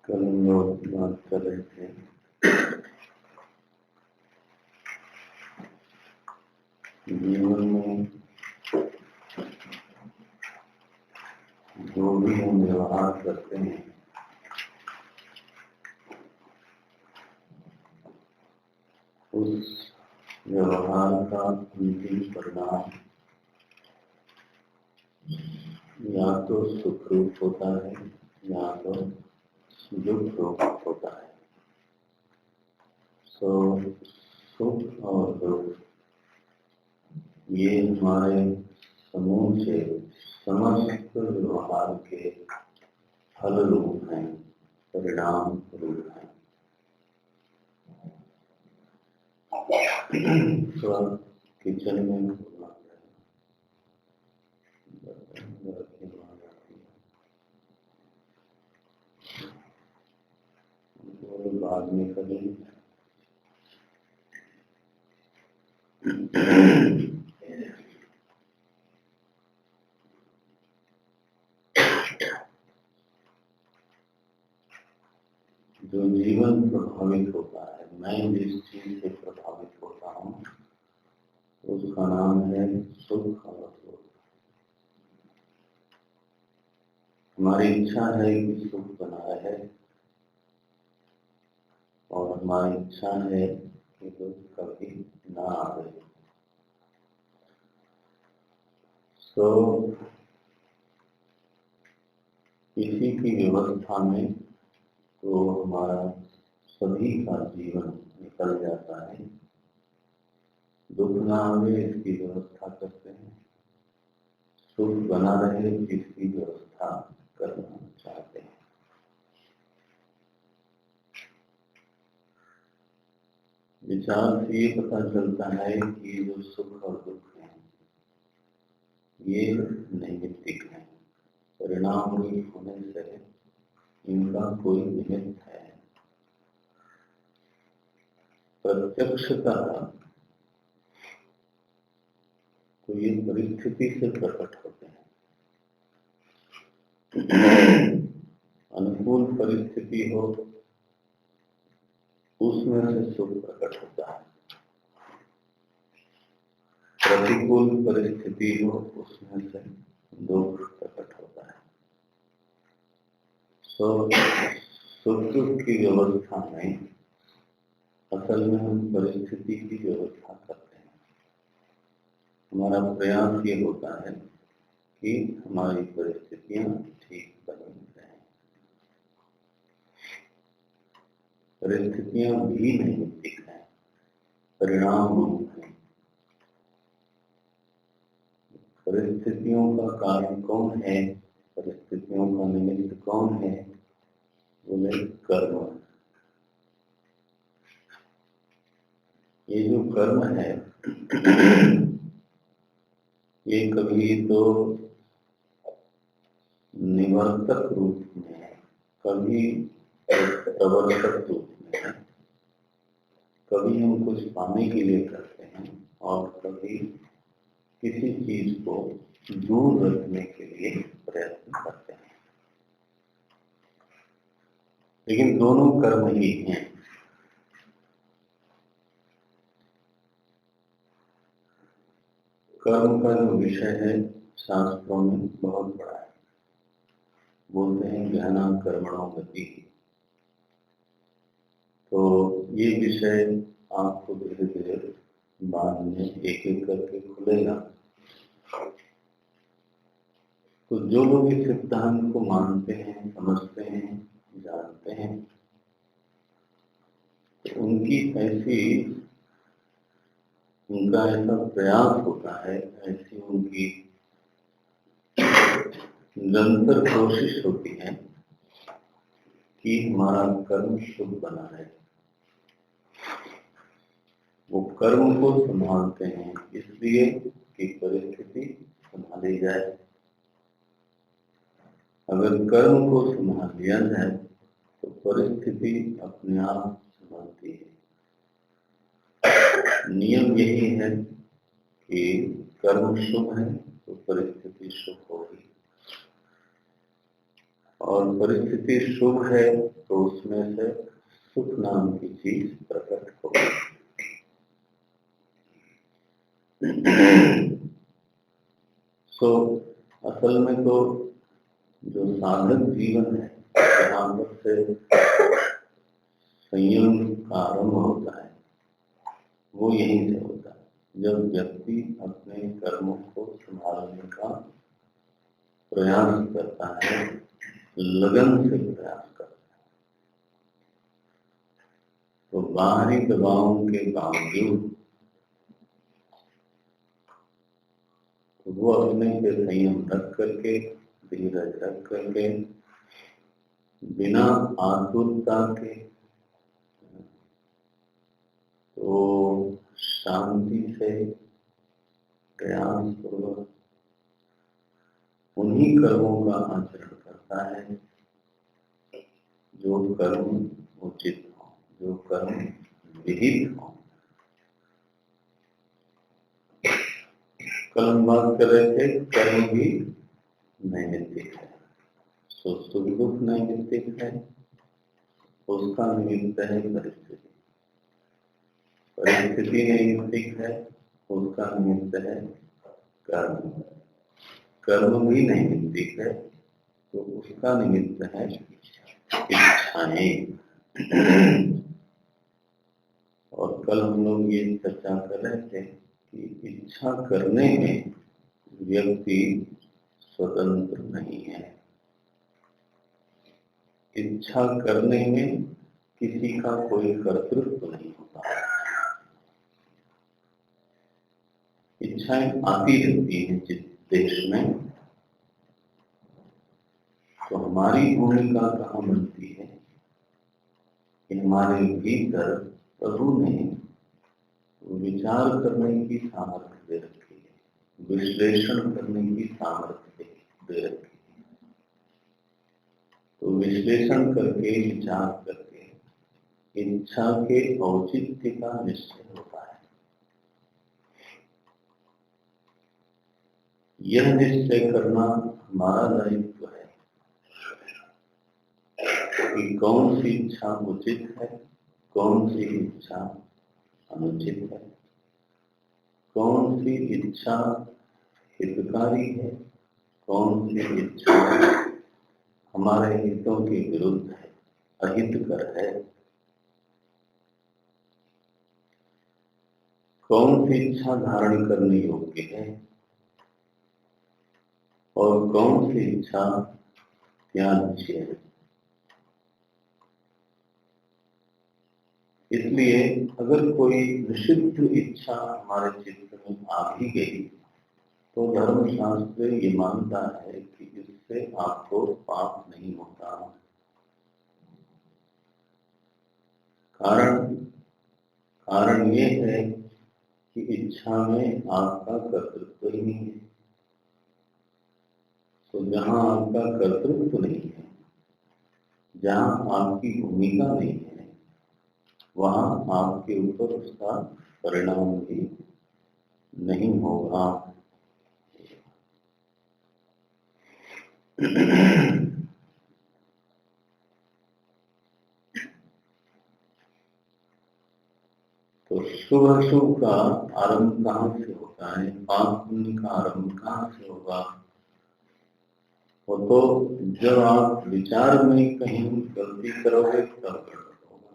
कल हम लोग बात कर रहे थे जीवन में जो भी हम व्यवहार करते हैं उस व्यवहार का अंतिम परिणाम या तो सुख रूप होता है या तो दुख रूप होता है। सुख और दुख ये हमारे समूचे समस्त व्यवहार के फल रूप हैं, परिणाम रूप हैं। तो किचन में बाद में करेंगे। जो जीवन प्रभावित होता है, मैं जिस चीज से प्रभावित होता हूँ उसका नाम है सुख और दुख। हमारी इच्छा है कि सुख बना रहे और हमारी इच्छा है कि दुख कभी ना आवे। इसी की व्यवस्था में तो हमारा सभी का जीवन निकल जाता है। दुख ना आवे इसकी व्यवस्था करते हैं, सुख बना रहे इसकी व्यवस्था करना चाहते हैं। विचार से ये पता चलता है कि जो सुख और दुख है ये नैमित्तिक है, परिणाम रूप होने से इनका कोई निमित्त है। प्रत्यक्षतः तो ये परिस्थिति से प्रकट होते हैं। अनुकूल परिस्थिति हो उसमें से सुख प्रकट होता है, प्रतिकूल परिस्थिति हो उसमें से दुख प्रकट होता है। सुख दुख की व्यवस्था में असल में हम परिस्थिति की व्यवस्था करते हैं। हमारा प्रयास ये होता है कि हमारी परिस्थितियां ठीक बनी रहें। परिस्थितियां भी नैमित्तिक हैं, परिणाम रूप हैं। परिस्थितियों का कारण कौन है परिस्थितियों का निमित्त कौन है? बोले कर्म। ये जो कर्म है ये कभी तो निवर्तक रूप में है, कभी प्रवर्तक रूप में है, कभी हम कुछ पाने के लिए करते हैं और कभी किसी चीज को दूर रखने के लिए प्रयत्न करते हैं, लेकिन दोनों कर्म ही हैं। कर्म का जो विषय है शास्त्रों में बहुत बड़ा है। बोलते हैं गहना कर्मणो गति। तो ये विषय आपको धीरे धीरे बाद में एक एक करके खुलेगा। तो जो लोग इस सिद्धांत को मानते हैं, समझते हैं, जानते हैं, तो उनका ऐसा प्रयास होता है, ऐसी उनकी निरंतर कोशिश होती है कि हमारा कर्म शुभ बना रहे। वो कर्म को संभालते हैं इसलिए कि परिस्थिति संभाली जाए। अगर कर्म को संभाल लिया जाए तो परिस्थिति अपने आप संभालती है। नियम यही है कि कर्म शुभ है तो परिस्थिति शुभ होगी, और परिस्थिति शुभ है तो उसमें से सुख नाम की चीज प्रकट होगी। तो असल में तो जो साधक जीवन है, जहाँ पर से संयम का आरंभ होता है, वो यहीं से होता है जब व्यक्ति अपने कर्मों को संभालने का प्रयास करता है, लगन से प्रयास करता है। तो बाहरी दबावों के बावजूद वो अपने पे संयम रख करके, धीरज रख करके, बिना आतुरता के, तो शांति से प्रयास पूर्वक उन्हीं कर्मों का आचरण करता है जो कर्म उचित हो, जो कर्म विहित हो। कल हम बात कर रहे थे कर्म भी नैमित्तिक है, सुख दुख नैमित्तिक है, उसका निमित्त है परिस्थिति। परिस्थिति नैमित्तिक है, उसका निमित्त है कर्म। कर्म भी नैमित्तिक है तो उसका निमित्त है इच्छाएं। और कल हम लोग ये चर्चा कर रहे थे कि इच्छा करने में व्यक्ति स्वतंत्र नहीं है। इच्छा करने में किसी का कोई कर्तृत्व नहीं होता। इच्छाएं आती रहती हैं जिस देश में, तो हमारी भूमिका कहाँ बनती है कि हमारे भीतर प्रभु ने विचार करने की सामर्थ्य दे रखी है, विश्लेषण करने की सामर्थ्य दे रखी है। तो विश्लेषण करके, विचार करके इच्छा के औचित्य का निश्चय होता है। यह निश्चय करना हमारा दायित्व है कि कौन सी इच्छा उचित है, कौन सी इच्छा अनुचित है, कौन सी इच्छा हितकारी है, कौन सी इच्छा हमारे हितों के विरुद्ध है, अहितकर है, कौन सी इच्छा धारण करने योग्य है और कौन सी इच्छा त्याज्य है। इसलिए अगर कोई निषिद्ध इच्छा हमारे चित्त में आ भी गई तो धर्मशास्त्र ये मानता है कि इस उससे आपको पाप नहीं होता। कारण ये है कि इच्छा में आपका कर्तृत्व ही नहीं है। तो जहाँ आपका कर्तृत्व नहीं है, जहाँ आपकी भूमिका नहीं है, वहाँ आपके ऊपर उसका परिणाम भी नहीं होगा। तो शुभ अशुभ का आरंभ कहाँ से होता है, पाप पुण्य का आरंभ कहाँ से होगा? वो तो जब आप विचार में कहीं गलती करोगे तब गड़बड़ होगा,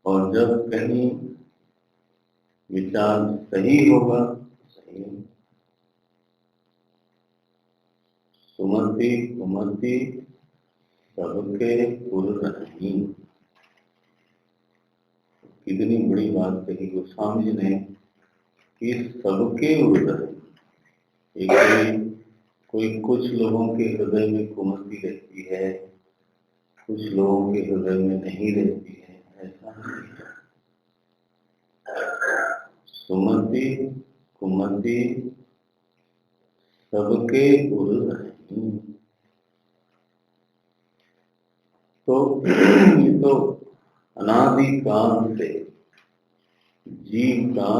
और जब कहीं विचार सही होगा सही। सुमति कुमति सबके पुर नहीं। कितनी बड़ी बात कही गोस्वामी जी ने कि सबके उर। एक कोई कुछ लोगों के हृदय में कुमति रहती है, कुछ लोगों के हृदय में नहीं रहती है, ऐसा नहीं है। सुमति कुमति सबके उर नहीं। तो ये तो अनादि काल से जीव का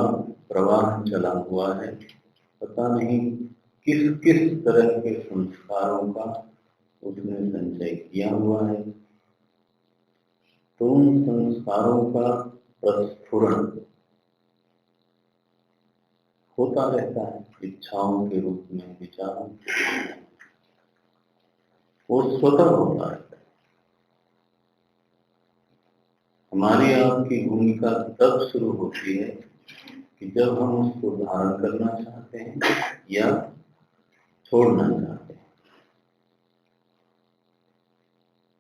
प्रवाह चला हुआ है। पता नहीं किस किस तरह के संस्कारों का उसने संचय किया हुआ है। तो उन संस्कारों का प्रस्फुरण होता रहता है इच्छाओं के रूप में, विचारों के रूप में। वो स्वतः होता रहता है। हमारी आपकी भूमिका तब शुरू होती है कि जब हम उसको धारण करना चाहते हैं या छोड़ना चाहते हैं।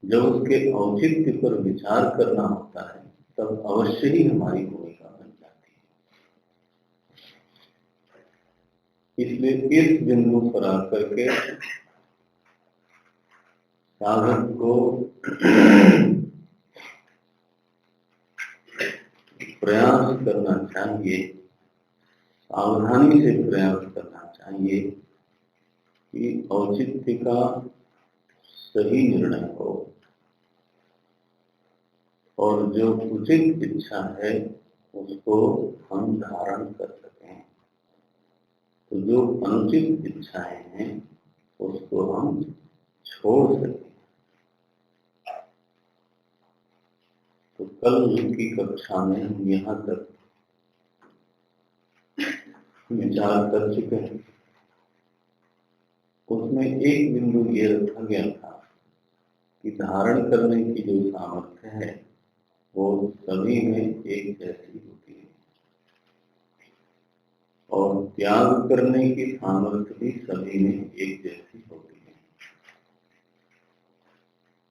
जब उसके औचित्य पर विचार करना होता है तब अवश्य ही हमारी भूमिका बन जाती है। इसलिए इस बिंदु पर आकर के साधक को प्रयास करना चाहिए, सावधानी से प्रयास करना चाहिए कि औचित्य का सही निर्णय हो और जो उचित इच्छा है उसको हम धारण कर सकें। तो जो अनुचित इच्छाएं हैं उसको हम छोड़ सकें। तो कल की कक्षा में हम यहाँ तक विचार कर चुके हैं। उसमें एक बिंदु ये रखा गया था कि धारण करने की जो सामर्थ्य है वो सभी में एक जैसी होती है और त्याग करने की सामर्थ्य भी सभी में एक जैसी होती है।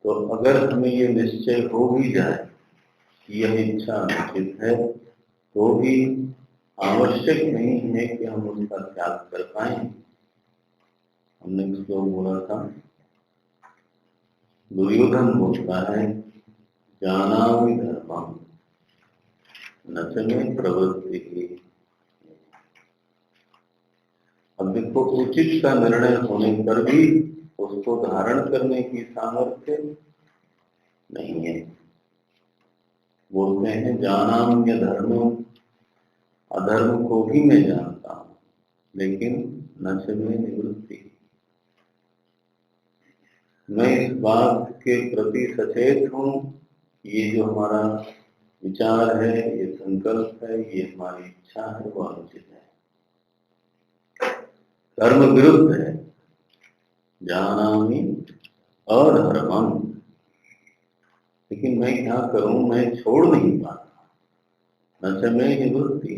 तो अगर हमें ये निश्चय हो भी जाए कि यह इच्छा अनुचित है तो भी आवश्यक नहीं है कि हम उसका त्याग कर पाए। हमने श्लोक बोला था, दुर्योधन बोलता है जानामि धर्मं न च मे प्रवृत्तिः। अब देखो उचित का निर्णय होने पर भी उसको धारण करने की सामर्थ्य नहीं है। बोलते हैं जानाम्य धर्मं, अधर्म को भी मैं जानता हूं लेकिन न च मे निवृत्ति। मैं इस बात के प्रति सचेत हूं, ये जो हमारा विचार है, ये संकल्प है, ये हमारी इच्छा है, वो अनुचित है, धर्म विरुद्ध है। जानामि अधर्मं, लेकिन मैं क्या करूं, मैं छोड़ नहीं पाता। न च मे निवृत्ति।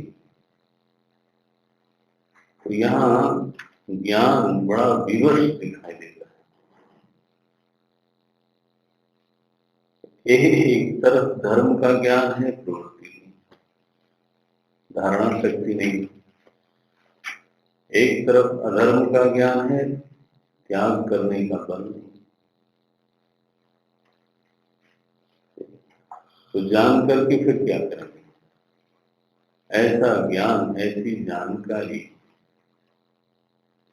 तो यहाँ ज्ञान बड़ा विवश दिखाई देता है। एक तरफ धर्म का ज्ञान है, प्रवृत्ति धारणा शक्ति नहीं। एक तरफ अधर्म का ज्ञान है, त्याग करने का बल नहीं। तो जान करके फिर क्या करेंगे? ऐसा ज्ञान, ऐसी जानकारी,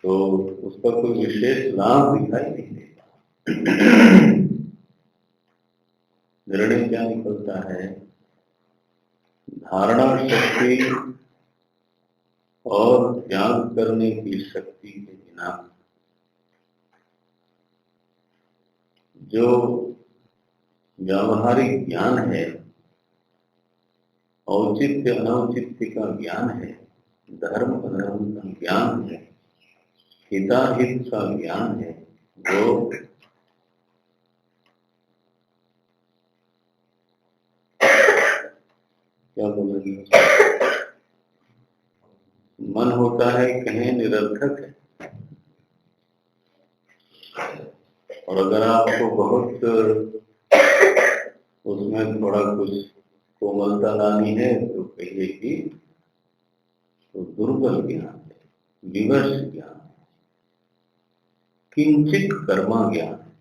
तो उसका कोई विशेष लाभ दिखाई नहीं देता। निर्णय क्या निकलता है? धारणा शक्ति और त्याग करने की शक्ति के बिना जो व्यावहारिक ज्ञान है, औचित्य अनौचित्य का ज्ञान है, धर्म अधर्म का ज्ञान है, हिताहित का ज्ञान है, वो क्या बोलेंगे, मन होता है कहें निरर्थक है। और अगर आपको बहुत उसमें थोड़ा कुछ कोमलता लानी है तो कहिए कि तो दुर्बल ज्ञान है, विवश ज्ञान है, किंचित कर्मा ज्ञान है।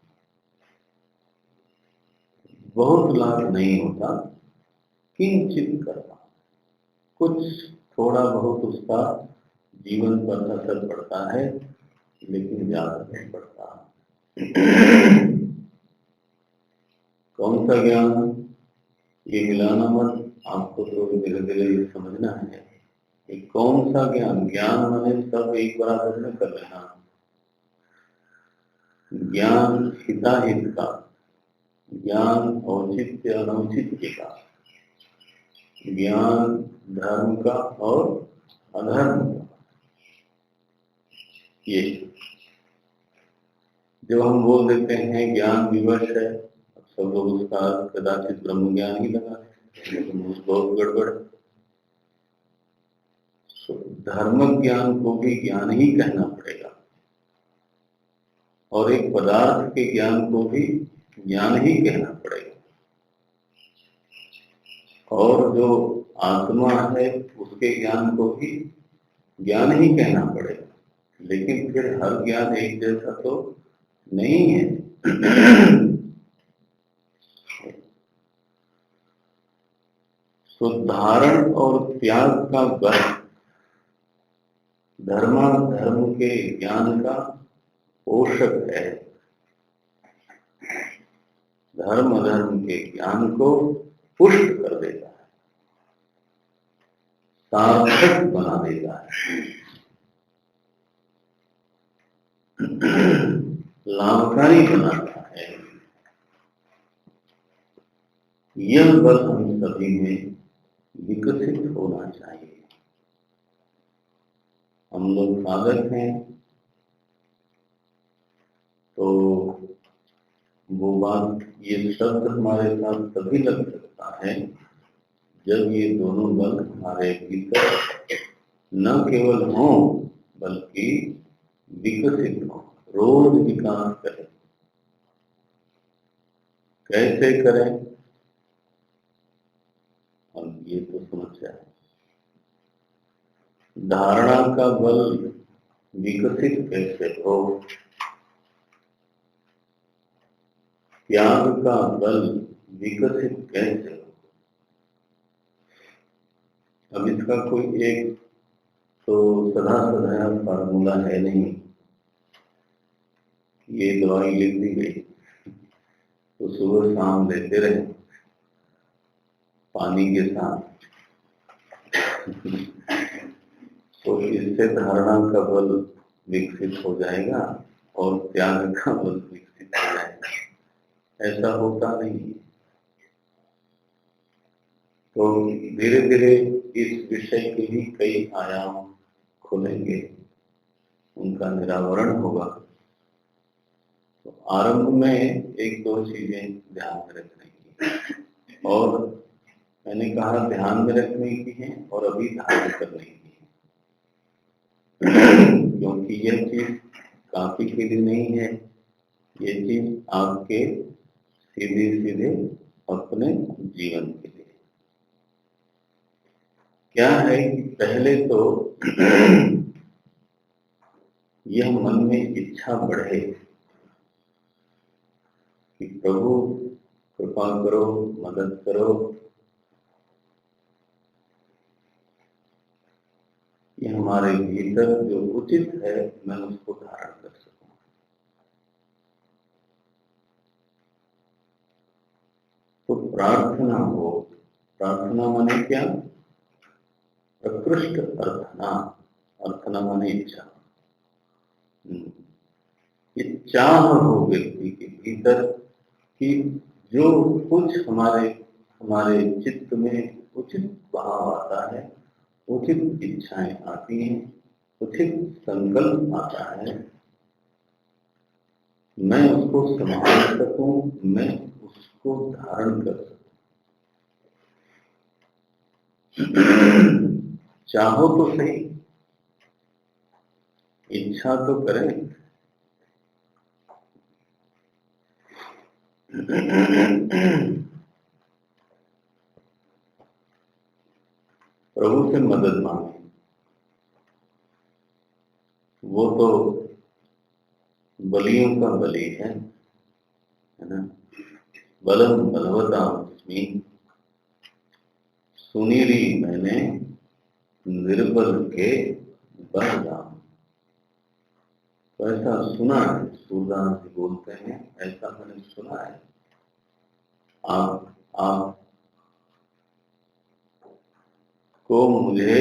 बहुत लाभ नहीं होता, किंचित कर्मा, कुछ थोड़ा बहुत उसका जीवन पर असर पड़ता है, लेकिन ज्यादा नहीं पड़ता। कौन सा ज्ञान? ये मिलाना मत, आपको तो धीरे धीरे समझना है कि कौन सा ज्ञान। ज्ञान माने सब एक बराबर में कर लेना। ज्ञान हिताहित का, ज्ञान औचित्य अनौचित्य का, ज्ञान धर्म का और अधर्म का। ये जो हम बोल देते हैं ज्ञान विवश है, सब लोग उसका कदाचित ब्रह्म ज्ञान ही लगा देते हैं, लेकिन बहुत गड़बड़। धर्म ज्ञान को भी ज्ञान ही कहना पड़ेगा, और एक पदार्थ के ज्ञान को भी ज्ञान ही कहना पड़ेगा, और जो आत्मा है उसके ज्ञान को भी ज्ञान ही कहना पड़ेगा। लेकिन फिर हर ज्ञान एक जैसा तो नहीं है। तो धारण और त्याग का बल धर्म के ज्ञान का पोषक है। धर्म अधर्म के ज्ञान को पुष्ट कर देता है, सार्थक बना देता है, लाभकारी बनाता है। यह बल हम सभी में विकसित होना चाहिए। हम लोग साधक हैं तो वो बात, ये शब्द हमारे साथ तभी लग सकता है जब ये दोनों बल हमारे भीतर न केवल हों बल्कि विकसित हों, रोज विकास करें। कैसे करें? अब ये तो समस्या है। धारणा का बल विकसित कैसे हो, त्याग का बल विकसित कैसे हो? अब इसका कोई एक तो सदा सदा फार्मूला है नहीं। ये दवाई लिख दी गई तो सुबह शाम लेते रहे पानी के साथ, तो इससे धारणा का बल विकसित हो जाएगा और त्याग का बल विकसित हो जाएगा। ऐसा होता नहीं। तो धीरे धीरे इस विषय के भी कई आयाम खुलेंगे, उनका निरावरण होगा। तो आरंभ में एक दो चीजें ध्यान में रखने की, और मैंने कहा ध्यान में रखने की है और अभी धारण करने की है, क्योंकि यह चीज काफी के लिए नहीं है, ये चीज आपके सीधे सीधे अपने जीवन के लिए। क्या है कि पहले तो यह मन में इच्छा बढ़े कि प्रभु कृपा करो, मदद करो, ये हमारे भीतर जो उचित है मैं उसको धारण कर सकूं। तो प्रार्थना हो, प्रार्थना माने क्या? प्रकृष्ट अर्थना, अर्थना माने इच्छा। ये चाह हो व्यक्ति के भीतर कि जो कुछ हमारे हमारे चित्त में उचित भाव आता है, उचित इच्छाएं आती हैं, उचित संकल्प आता है, मैं उसको संभाल सकूं, मैं उसको धारण कर सकूं। चाहो तो सही, इच्छा तो करें। प्रभु से मदद मांगे, वो तो बलियों का बलि है ना। बलम बलवतामस्मि, सुनीरी मैंने निर्बल के बलदाम। तो ऐसा सुना है, सूरदास जी बोलते हैं, ऐसा मैंने सुना है। आप को मुझे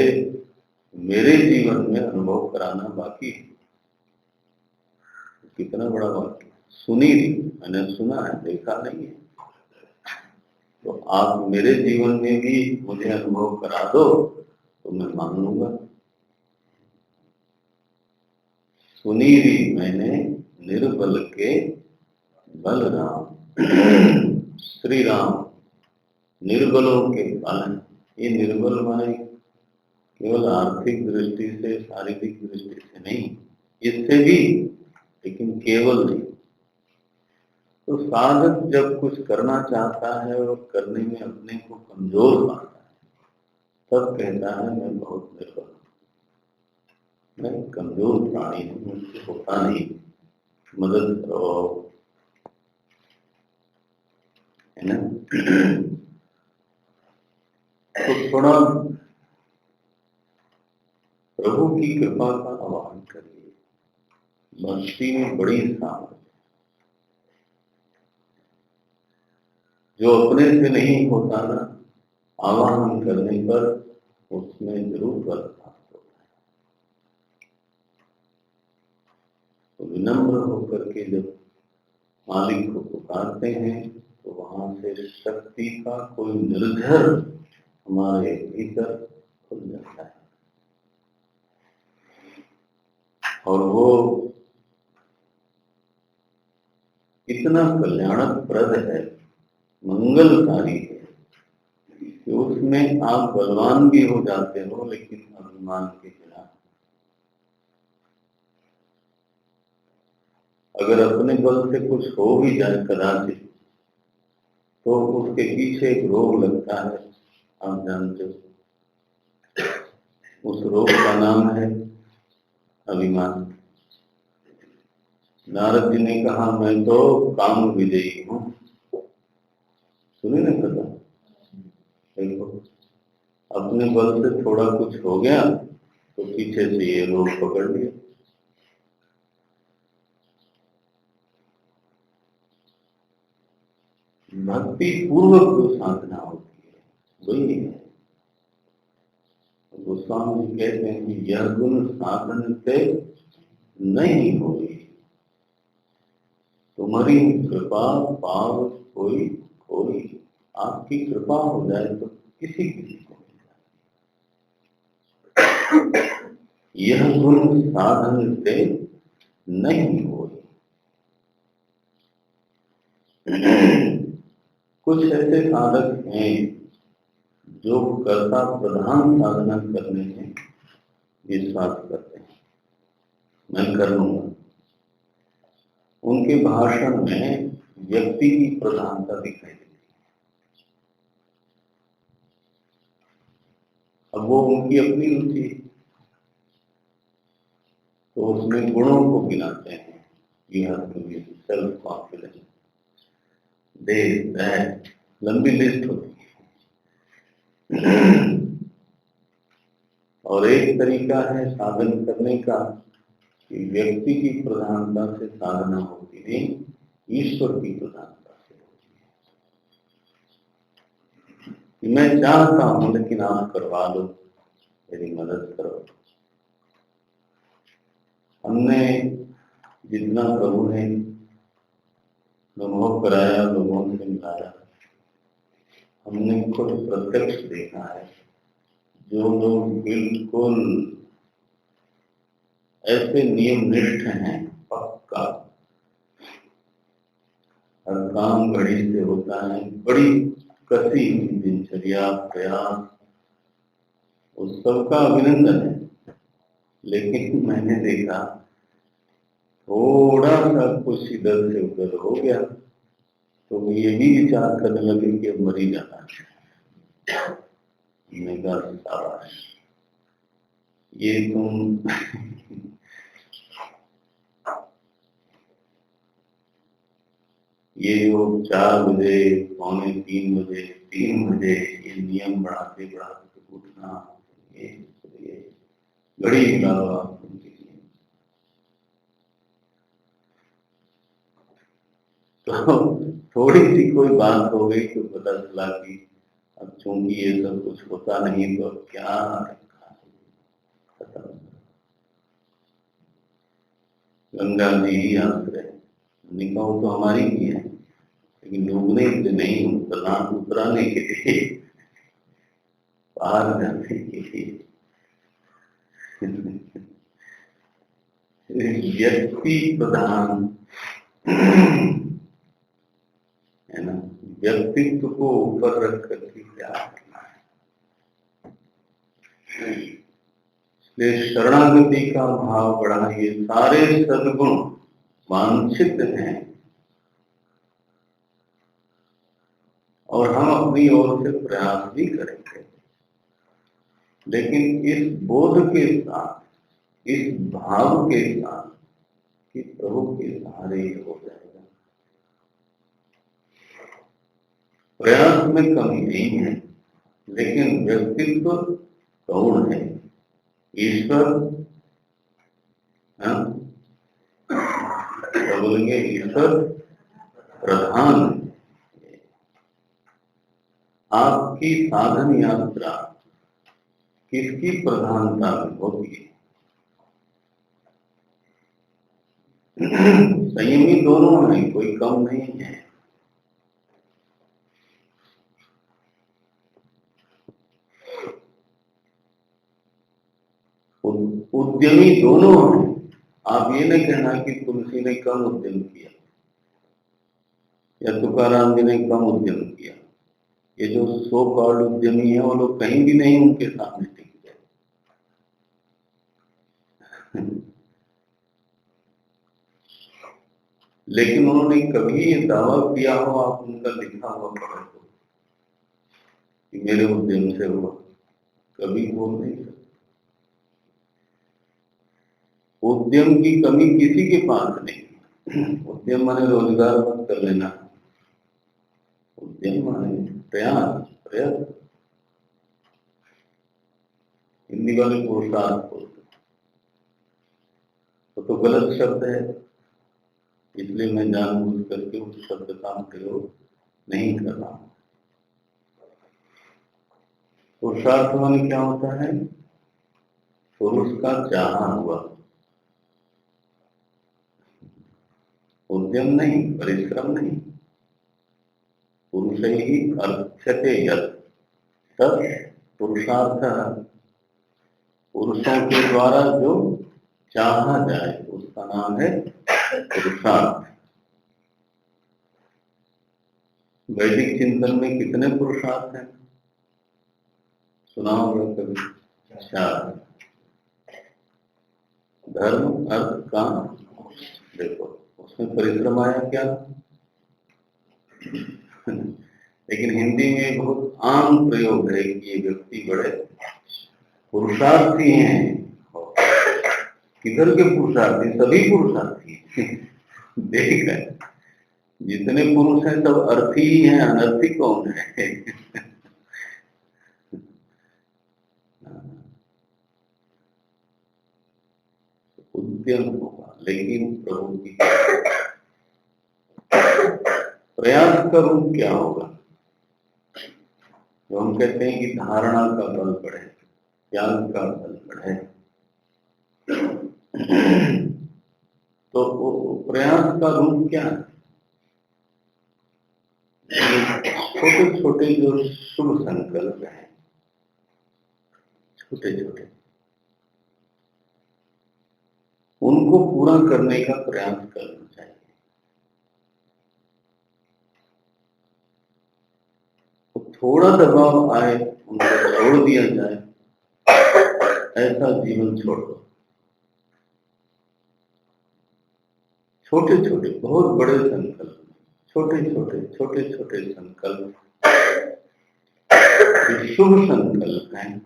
मेरे जीवन में अनुभव कराना बाकी है। कितना बड़ा वाक्य, सुनीरी, मैंने सुना है, देखा नहीं है। तो आप मेरे जीवन में भी मुझे अनुभव करा दो तो मैं मान लूंगा। सुनीरी मैंने निर्बल के बलराम। श्री राम निर्बलों के पालन। ये निर्बल माने केवल आर्थिक दृष्टि से, शारीरिक दृष्टि से नहीं, इससे भी, लेकिन केवल नहीं। तो साधक जब कुछ करना चाहता है और करने में अपने को कमजोर पाता है, तब कहता है मैं बहुत निर्बल हूं, मैं कमजोर प्राणी हूं, मुझसे होता नहीं, मदद करो, है ना। तो थोड़ा प्रभु की कृपा का आह्वान करिए। भक्ति में बड़ी सामर्थ्य, जो अपने से नहीं होता ना, आवाहन करने पर उसमें जरूर बल प्राप्त होता है। तो विनम्र होकर के जब मालिक को पुकारते हैं तो वहां से शक्ति का कोई निर्झर हमारे भीतर खुल जाता है, और वो इतना कल्याणप्रद है, मंगलकारी है कि उसमें आप बलवान भी हो जाते हो, लेकिन अभिमान के खिलाफ। अगर अपने बल से कुछ हो भी जाए कदाचित, तो उसके पीछे एक रोग लगता है, आप जानते हो। उस रोग का नाम है अभिमान। नारद जी ने कहा मैं तो काम विजयी हूं, सुने ना कथा। देखो, अपने बल से थोड़ा कुछ हो गया तो पीछे से ये रोग पकड़ लिया। भक्ति पूर्वक जो साधना होती है वही है। गोस्वामी जी कहते हैं कि यह गुण साधन से नहीं होगी, तुम्हारी कृपा पाव कोई कोई। आपकी कृपा हो जाए तो किसी किसी को मिल जाए। यह गुण साधन से नहीं होगी। कुछ ऐसे साधक हैं जो कर्ता प्रधान साधना करने में विश्वास करते हैं, मैं कर लूंगा। उनके भाषण में व्यक्ति की प्रधानता दिखाई देती है। अब वो उनकी अपनी रुचि, तो उसमें गुणों को गिनाते हैं। You have to be self confidence, this that, लंबी लिस्ट होती है। और एक तरीका है साधन करने का कि व्यक्ति की प्रधानता से साधना होती नहीं, ईश्वर की प्रधानता से होती है। कि मैं चाहता हूं लेकिन आप करवा दो, मेरी मदद करो। हमने जितना प्रभु ने अनुभव कराया, लोगों से मिलाया, हमने खुद प्रत्यक्ष देखा है। जो लोग बिल्कुल ऐसे नियमनिष्ठ हैं, पक्का हर काम घड़ी से होता है, बड़ी कसी दिनचर्या, प्रयास, उस सबका अभिनंदन है। लेकिन मैंने देखा थोड़ा सा कुछ इधर से उधर हो गया तो ये भी विचार करने लगे कि अब मर ही जाना है। मैंने कहा शाबाश, ये तुम ये जो 4 बजे, पौने 3 बजे, 3 बजे ये नियम बढ़ाते बढ़ाते उठना, ये घड़ी मिलाओ आप उनके लिए। तो थोड़ी सी कोई बात हो गई तो पता चला कि अब चूंकि ये सब कुछ होता नहीं तो अब क्या खत्म। गंगा जी ही आश्रय, निकाह तो हमारी भी है, लेकिन डूबने के लिए नहीं, उतराने के लिए, पार जाने के लिए। व्यक्ति प्रधान है ना, व्यक्तित्व को ऊपर रख करके क्या करना है। इसलिए शरणागति का भाव बढ़ाइए। सारे सद्गुण वांछित हैं और हम अपनी ओर से प्रयास भी करेंगे, लेकिन इस बोध के साथ, इस भाव के साथ कि प्रभु के सहारे ही हो जाएगा। प्रयास में कमी नहीं है, लेकिन व्यक्तित्व गौण है। ईश्वर, क्या बोलेंगे, ईश्वर प्रधान है। आपकी साधन यात्रा किसकी प्रधानता में होती है? संयमी दोनों हैं, कोई कम नहीं है। उद्यमी दोनों हैं। आप ये नहीं कहना कि तुलसी ने कम उद्यम किया या तुकाराम जी ने कम उद्यम किया। ये जो सो कॉल्ड उद्यमी है वो लोग कहीं भी नहीं उनके सामने टिक गए। लेकिन उन्होंने कभी ये दावा किया हो, आप उनका लिखा हुआ पढ़ो तो, कि मेरे उद्यम से हुआ, कभी बोल नहीं सकते। उद्यम की कमी किसी के पास नहीं। उद्यम माने रोजगार मत कर लेना, उद्यम माने प्रयास, प्रयत्न। हिंदी वाले पुरुषार्थ बोलते तो गलत शब्द है, इसलिए मैं जानबूझ करके उस शब्द का प्रयोग नहीं कर रहा हूं। पुरुषार्थ माने क्या होता है? पुरुष का चाहा हुआ, उद्यम नहीं, परिश्रम नहीं। पुरुष ही अर्थ्यते यत्, तब पुरुषार्थ, पुरुषों के द्वारा जो चाहा जाए उसका नाम है पुरुषार्थ। वैदिक चिंतन में कितने पुरुषार्थ हैं? सुना होगा कभी? 4। धर्म, अर्थ, काम। देखो उसमें परिश्रम आया क्या? लेकिन हिंदी में बहुत आम प्रयोग है कि ये व्यक्ति बड़े पुरुषार्थी हैं, किधर के पुरुषार्थी? सभी पुरुषार्थी देख रहे हैं, जितने पुरुष हैं सब अर्थी ही हैं, अनर्थी कौन है? उद्यम होगा, लेकिन प्रभु की प्रयास का रूप क्या होगा? जो हम कहते हैं कि धारणा का बल बढ़े, ज्ञान का बल बढ़े, तो वो प्रयास का रूप क्या है? छोटे छोटे जो शुभ संकल्प हैं, छोटे छोटे, उनको पूरा करने का प्रयास करना चाहिए। तो थोड़ा दबाव आए उनको छोड़ दिया जाए, ऐसा जीवन छोड़ दो। छोटे छोटे, बहुत बड़े संकल्प, छोटे छोटे छोटे छोटे संकल्प, शुभ संकल्प हैं,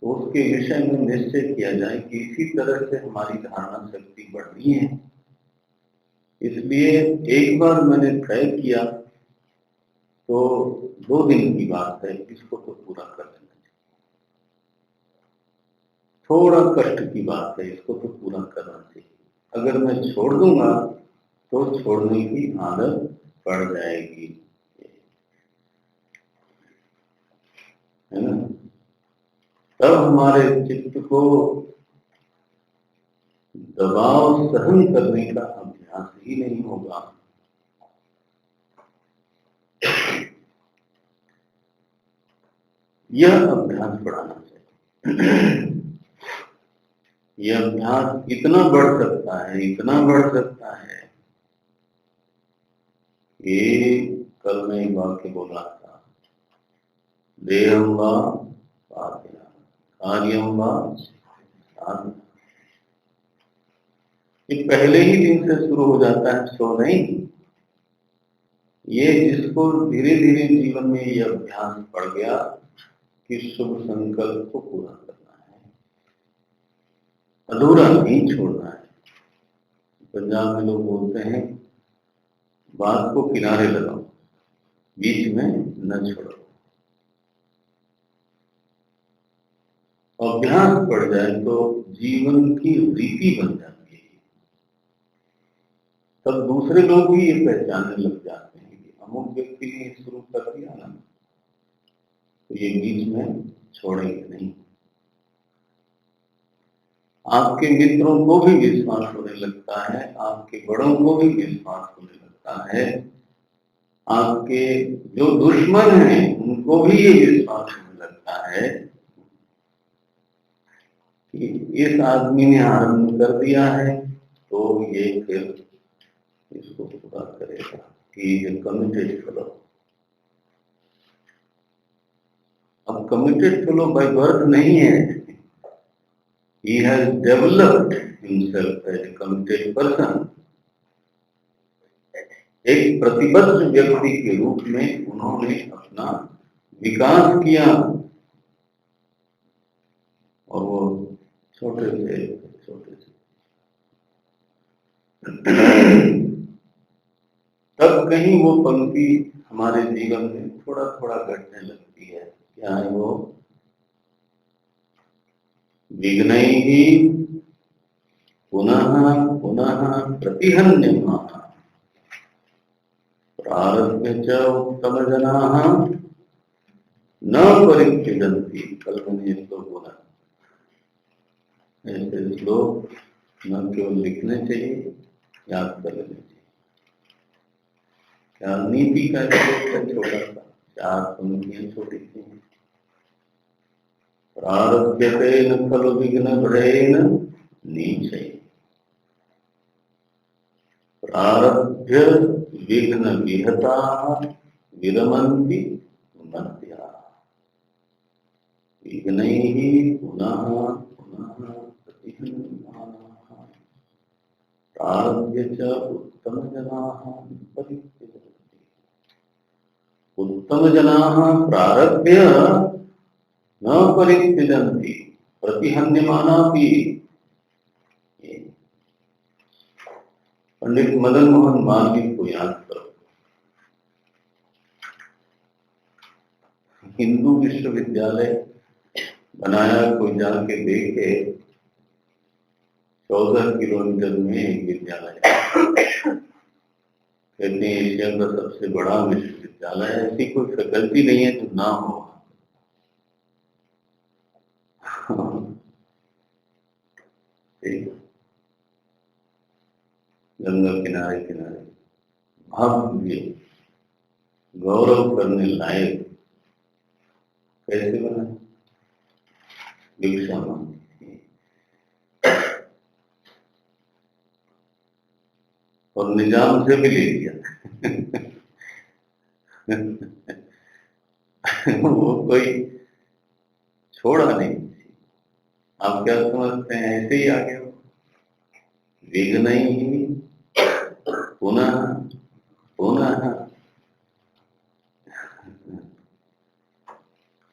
तो उसके विषय में निश्चय किया जाए कि इसी तरह से हमारी धारणा शक्ति बढ़नी है। इसलिए एक बार मैंने तय किया तो 2 दिन की बात है, इसको तो पूरा कर लेना चाहिए। थोड़ा कष्ट की बात है, इसको तो पूरा करना चाहिए। अगर मैं छोड़ दूंगा तो छोड़ने की आदत पड़ जाएगी, है ना? तब हमारे चित्त को दबाव सहन करने का अभ्यास ही नहीं होगा। यह अभ्यास बढ़ाना चाहिए। यह अभ्यास इतना बढ़ सकता है, इतना बढ़ सकता है कि कल मैं एक वाक्य बोला था, देहम वा पापया कार्यम वा साधना। ये पहले ही दिन से शुरू हो जाता है, सो नहीं। ये जिसको धीरे धीरे जीवन में ये अभ्यास पड़ गया कि शुभ संकल्प को पूरा करना है, अधूरा नहीं छोड़ना है। पंजाब में लोग बोलते हैं, बात को किनारे लगाओ, बीच में न छोड़ो। अभ्यास पड़ जाए तो जीवन की रीति बन जाती है। तब दूसरे लोग भी ये पहचानने लग जाते हैं कि अमुक व्यक्ति ने शुरू कर दिया ना, तो ये बीच में छोड़ेंगे नहीं। आपके मित्रों को भी विश्वास होने लगता है, आपके बड़ों को भी विश्वास होने लगता है, आपके जो दुश्मन हैं उनको भी ये विश्वास होने लगता है कि इस आदमी ने आरंभ कर दिया है तो ये फिर इसको पूरा करेगा। कि ये कमिटेड फेलो। अब कमिटेड फेलो बाय बर्थ नहीं है, he has developed himself as a committed person। एक प्रतिबद्ध व्यक्ति के रूप में उन्होंने अपना विकास किया, और वो छोटे से तब कहीं वो पंक्ति हमारे जीवन में थोड़ा थोड़ा घटने लगती है। क्या है वो? विघ्नैः पुनः पुनः प्रतिहन्यमाः प्रारभ्य च उत्तमजनाः न परिच्छिदन्ति। कल मैंने ये श्लोक बोला। ऐसे श्लोक न केवल लिखने चाहिए, याद कर लेने चाहिए। क्या नीति का श्लोक है, छोटा सा, 4 पंक्तियां छोटी सी। प्रारभ्यते न खलु विघ्नभयेन नीचैः प्रारभ्य विघ्न विहताः विरमन्ति मर्त्याः विघ्नैः पुनः पुनः प्रतिहन्यमानाः प्रारभ्य च उत्तमजनाः परिच्छिदन्ति। उत्तमजनाः प्रारभ्य न परिच्छिदन्ति प्रतिहन्यमानापि पंडित मदन मोहन मालवीय को याद करो। हिंदू विश्वविद्यालय बनाया, कोई जाके देखे, 14 किलोमीटर में एक विद्यालय कहते हैं एशिया का सबसे बड़ा विश्वविद्यालय है। ऐसी कोई फैकल्टी नहीं है जो ना हो। गंगा किनारे किनारे भव्य गौरव करने लायक कैसे बना? भिक्षा मांगी और निजाम से भी ले लिया। वो कोई छोड़ा नहीं। आप क्या समझते हैं? ऐसे ही आ गया। विघ्न ही पुनः पुनः।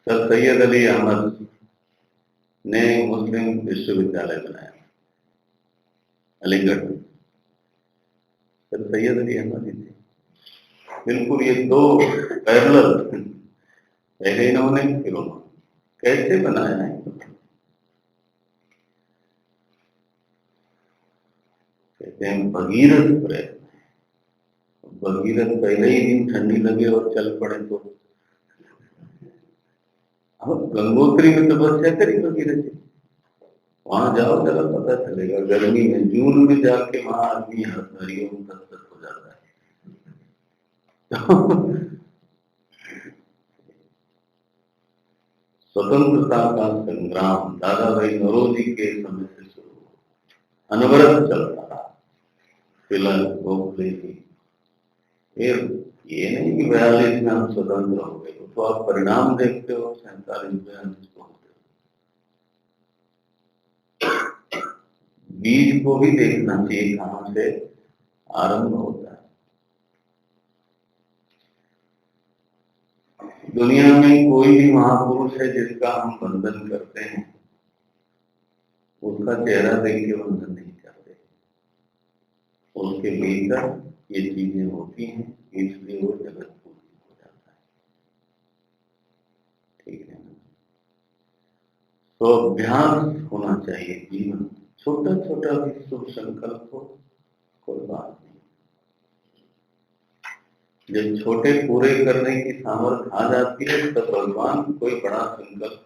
सर सैयद अली अहमद ने मुस्लिम विश्वविद्यालय बनाया अलीगढ़ में। सर सैयद अली अहमद ही थे। बिल्कुल ये दो पैरेलल, पहले इन्होंने फिर उन्होंने। कैसे बनाया है? कहते हैं भगीरथ प्रयत्न। भगीरथ पहले ही दिन ठंडी लगे और चल पड़े तो अब गंगोत्री में तो बस चक्कर ही भगीरथ है। वहां जाओ जरा पता चलेगा। गर्मी में जून में जाके वहां आदमी हरिओम तत्त हो जाता है। स्वतंत्रता का संग्राम दादा भाई नौरोजी के समय से शुरू अनवरत चलता रहा। फिलहाल गोखले की फिर ये नहीं कि 42 में हम स्वतंत्र हो गए। तो आप परिणाम देखते हो 47 में पहुंचे। बीज को भी देखना चाहिए कहां से आरंभ होता है। दुनिया में कोई भी महापुरुष है जिसका हम वंदन करते हैं, उसका चेहरा देख के वंदन नहीं करते। उसके भीतर ये चीजें होती हैं, इसलिए वो जगत पूर्ण हो जाता है। ठीक है ना? तो अभ्यास होना चाहिए जीवन। छोटा छोटा भी शुभ संकल्प हो, कोई बात नहीं। जब छोटे पूरे करने की सामर्थ्य आ जाती है तब भगवान कोई बड़ा संकल्प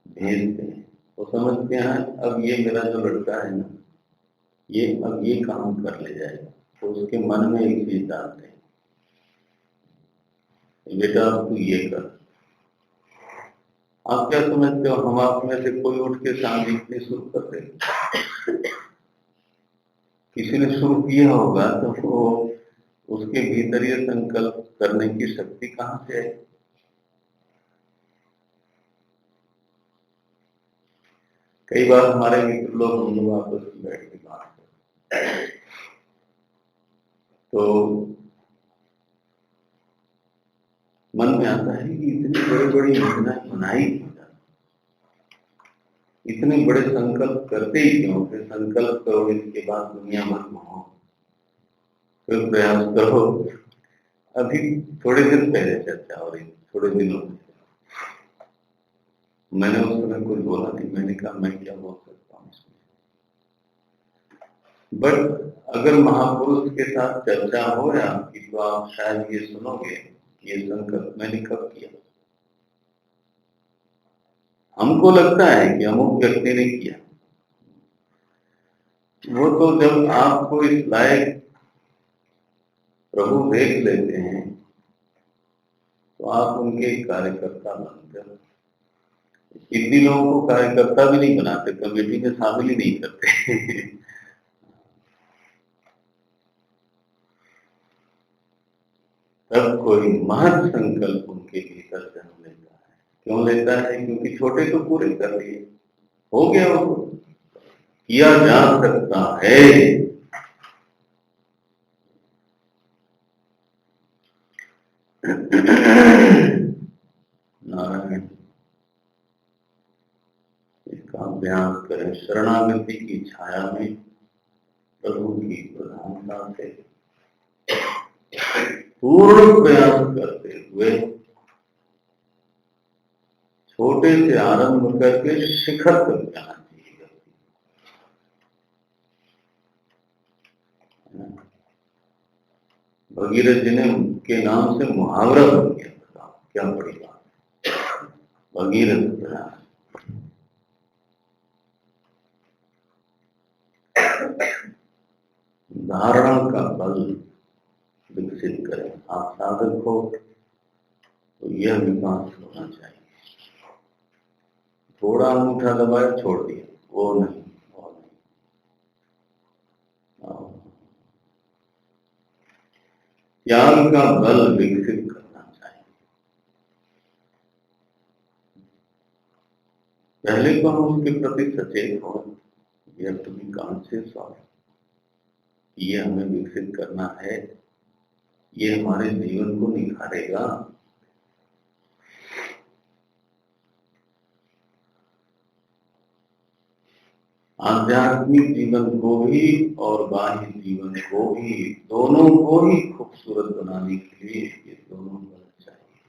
भेजते हैं। वो समझते हैं अब ये मेरा जो लड़का है ना, ये अब ये काम कर ले जाएगा। तो उसके मन में एक चीज डालते हैं, बेटा अब तू ये कर। आप क्या समझते हो हम आप में से कोई उठ के सांस लिखने शुरू कर दे? किसी ने शुरू किया होगा तो वो उसके भीतर ये संकल्प करने की शक्ति कहां से है? कई बार हमारे मित्र लोग हम लोग आपस में बैठ के बात करते हैं तो मन में आता है कि इतनी बड़ी बड़ी योजना बनाई क्यों जाती, इतने बड़े संकल्प करते ही क्यों? फिर संकल्प करो, इसके बाद दुनिया भर घूमो, फिर प्रयास करो। अभी थोड़े दिन पहले चर्चा हो रही, थोड़े दिनों में मैंने उस समय कुछ बोला नहीं। मैंने कहा मैं क्या बोल सकता हूँ इसमें। बट अगर महापुरुष के साथ चर्चा हो रहा आपकी तो आप शायद ये सुनोगे, ये संकल्प मैंने कब किया। हमको लगता है कि अमुक व्यक्ति ने किया, वो तो जब आपको इस लायक प्रभु देख लेते हैं तो आप उनके कार्यकर्ता बनते हो। कितनी लोगों को कार्यकर्ता भी नहीं बनाते, कमेटी में शामिल ही नहीं करते। तब कोई महत् संकल्प उनके भीतर जन्म लेता है। क्यों लेता है? क्योंकि छोटे तो पूरे कर लिए, हो गया, वो किया जा सकता है। नारायण, इसका अभ्यास करें। शरणागति की छाया में प्रभु की प्रधानता से पूर्ण प्रयास करते हुए छोटे से आरंभ करके शिखर तक जाना चाहिए। भगीरथ जी ने के नाम से मुहावरा बन गया। बताओ क्या बड़ी बात। भगीरथ प्रयास। धारणा का बल विकसित करें। आप साधक हो तो यह विकास होना चाहिए। थोड़ा अंगूठा दबाया छोड़ दिया, वो नहीं, वो नहीं। त्याग का बल विकसित करना चाहिए। पहले तो हम उसके प्रति सचेत हो, यह टू बी कॉन्शियस ऑफ, ये हमें विकसित करना है, ये हमारे जीवन को निखारेगा। आध्यात्मिक जीवन को भी और बाह्य जीवन को भी, दोनों को ही खूबसूरत बनाने के लिए ये दोनों बल चाहिए।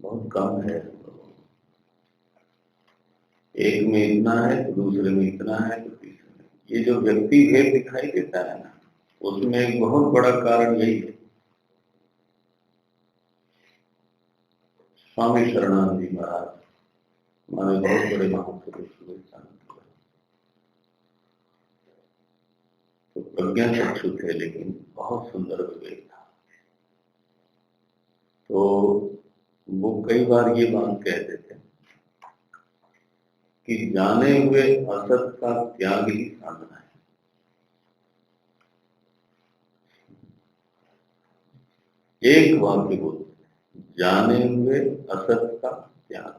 बहुत कम है। एक में इतना है तो दूसरे में इतना है तो तीसरे में। ये जो व्यक्ति भेद दिखाई देता है ना, उसमें एक बहुत बड़ा कारण यही है। स्वामी शरणानंद जी महाराज हमारे बहुत बड़े महापुरुष हुए, तो प्रज्ञा चक्षु थे लेकिन बहुत सुंदर विवेक था। तो वो कई बार ये बात कहते थे कि जाने हुए असत का त्याग ही साधना है। एक वाक्य बोलते, जाने हुए असत का त्याग।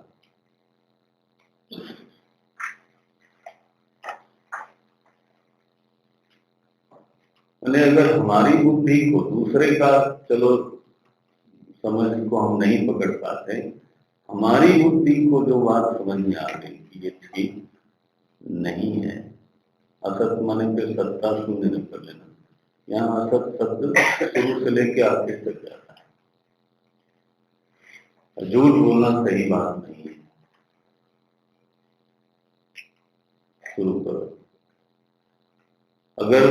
मैंने अगर हमारी बुद्धि को दूसरे का, चलो समझ को हम नहीं पकड़ पाते, हमारी बुद्धि को जो बात समझ में आ गई कि ये ठीक नहीं है, असत माने फिर सत्ता शून्य न कर लेना। यहाँ असत शब्द शुरू से लेके आखिर तक जाता है। झूठ बोलना सही बात नहीं है। शुरू करो। अगर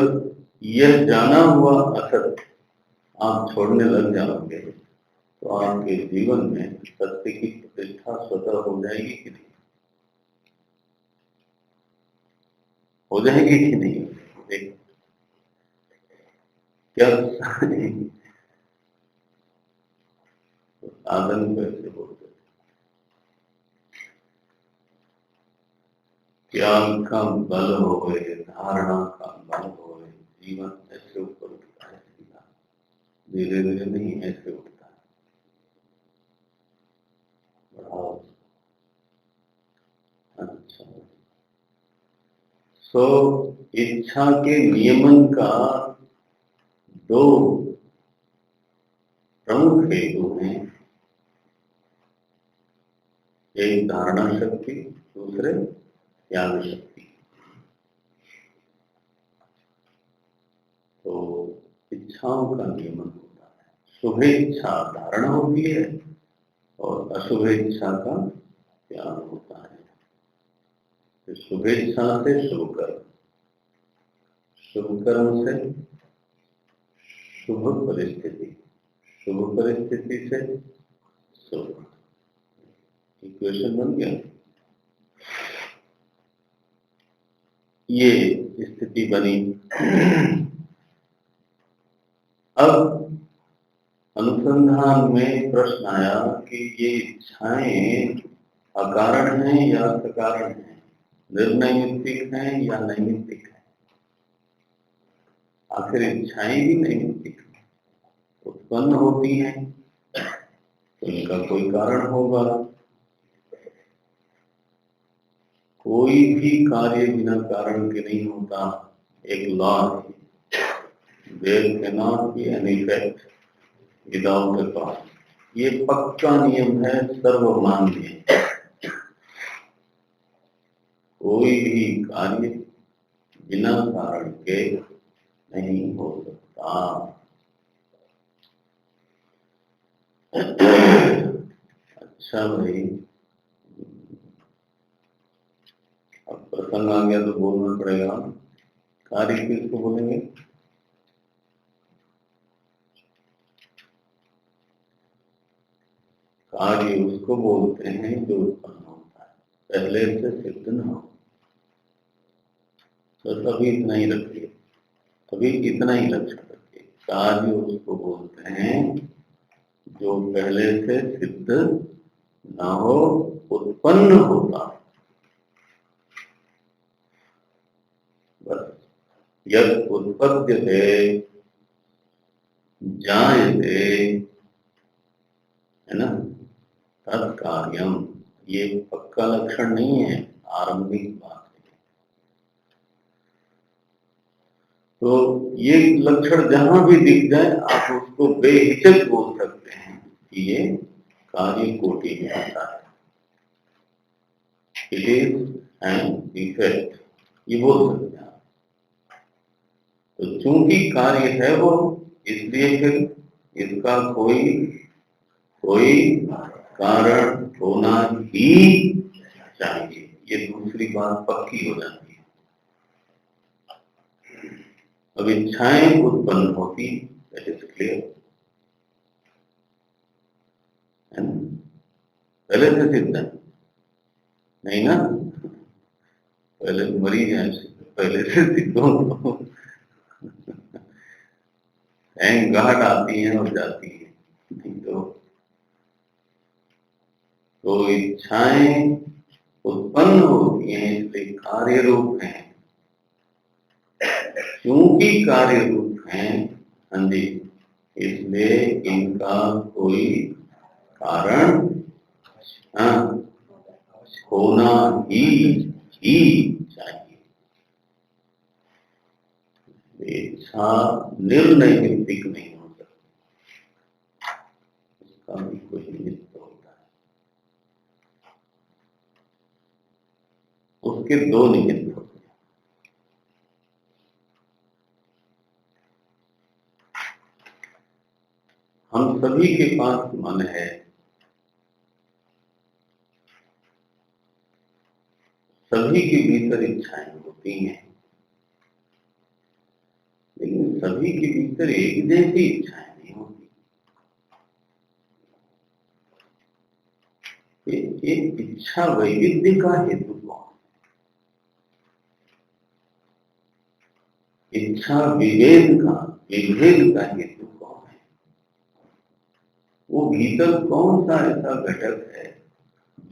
यह जाना हुआ असत आप छोड़ने लग जाओगे तो आपके जीवन में सत्य की प्रतिष्ठा स्वतः हो जाएगी कि नहीं? हो जाएगी कि नहीं? एक क्या साधन को ऐसे बोलते, ज्ञान का बल होवे, धारणा का बल होवे, जीवन ऐसे ऊपर उठता है। धीरे धीरे नहीं, ऐसे उठता है। बढ़ाओ। अच्छा, सो इच्छा के नियमन का दो प्रमुख हेतु हैं, एक धारणा शक्ति, दूसरे त्याग शक्ति। तो इच्छाओं का नियमन होता है। शुभ इच्छा धारणा होती है और अशुभ इच्छा का त्याग होता है। तो शुभ इच्छा से शुभ कर्म, शुभ कर्म से शुभ परिस्थिति, शुभ परिस्थिति से शुभ। इक्वेशन बन गया। ये स्थिति बनी। अब अनुसंधान में प्रश्न आया कि ये इच्छाएं अकारण हैं या सकारण हैं, निर्नैमित्तिक हैं या नैमित्तिक हैं। आखिर इच्छाएं भी नैमित्तिक उत्पन्न होती हैं तो इनका कोई कारण होगा। कोई भी कार्य बिना कारण के नहीं होता। एक लॉ है, there can not be an effect without a cause. ये पक्का नियम है, सर्वमान्य। कोई भी कार्य बिना कारण के नहीं हो सकता। अच्छा भाई, अब प्रसंग आ गया तो बोलना पड़ेगा। कार्य किसको बोलेंगे? कार्य उसको बोलते हैं जो उत्पन्न होता है, पहले से सिद्ध न हो। बस अभी इतना ही रखिए, अभी इतना ही लक्ष्य रखिए। कार्य उसको बोलते हैं जो पहले से सिद्ध न हो, उत्पन्न होता। बस यद उत्पद्यते जायते, है ना, तत्कार्यम। ये पक्का लक्षण नहीं है, आरंभिक बात है। तो ये लक्षण जहां भी दिख जाए आप उसको बेहिचक बोल सकते हैं कि ये कार्य कोटि में आता है। इट इज एन डिफेक्ट, ये बोल सकते हैं आप। तो चूंकि कार्य है वो, इसलिए फिर इसका कोई कारण होना ही चाहिए। ये दूसरी बात पक्की हो जाती है। अब इच्छाएं उत्पन्न होती, दैट इज क्लियर, है ना? पहले से सिद्ध है नहीं ना? पहले मरीज है, पहले से सिद्ध हो घाट आती हैं और जाती है। तो इच्छाएं उत्पन्न होती हैं, इसलिए कार्य रूप हैं। क्योंकि कार्य रूप हैं, हाँ जी, इसलिए इनका कोई कारण होना ही चाहिए। इच्छा निर्नैमित्तिक नहीं हो सकती, उसका भी कोई निमित्त होता है। उसके दो निमित्त होते हैं। हम सभी के पास मन है, सभी के भीतर इच्छाएं होती हैं, लेकिन सभी के भीतर एक जैसी इच्छाएं नहीं होती। एक इच्छा वैविध्य का हेतु कौन? इच्छा विभेद का हेतु कौन है? वो भीतर कौन सा ऐसा घटक है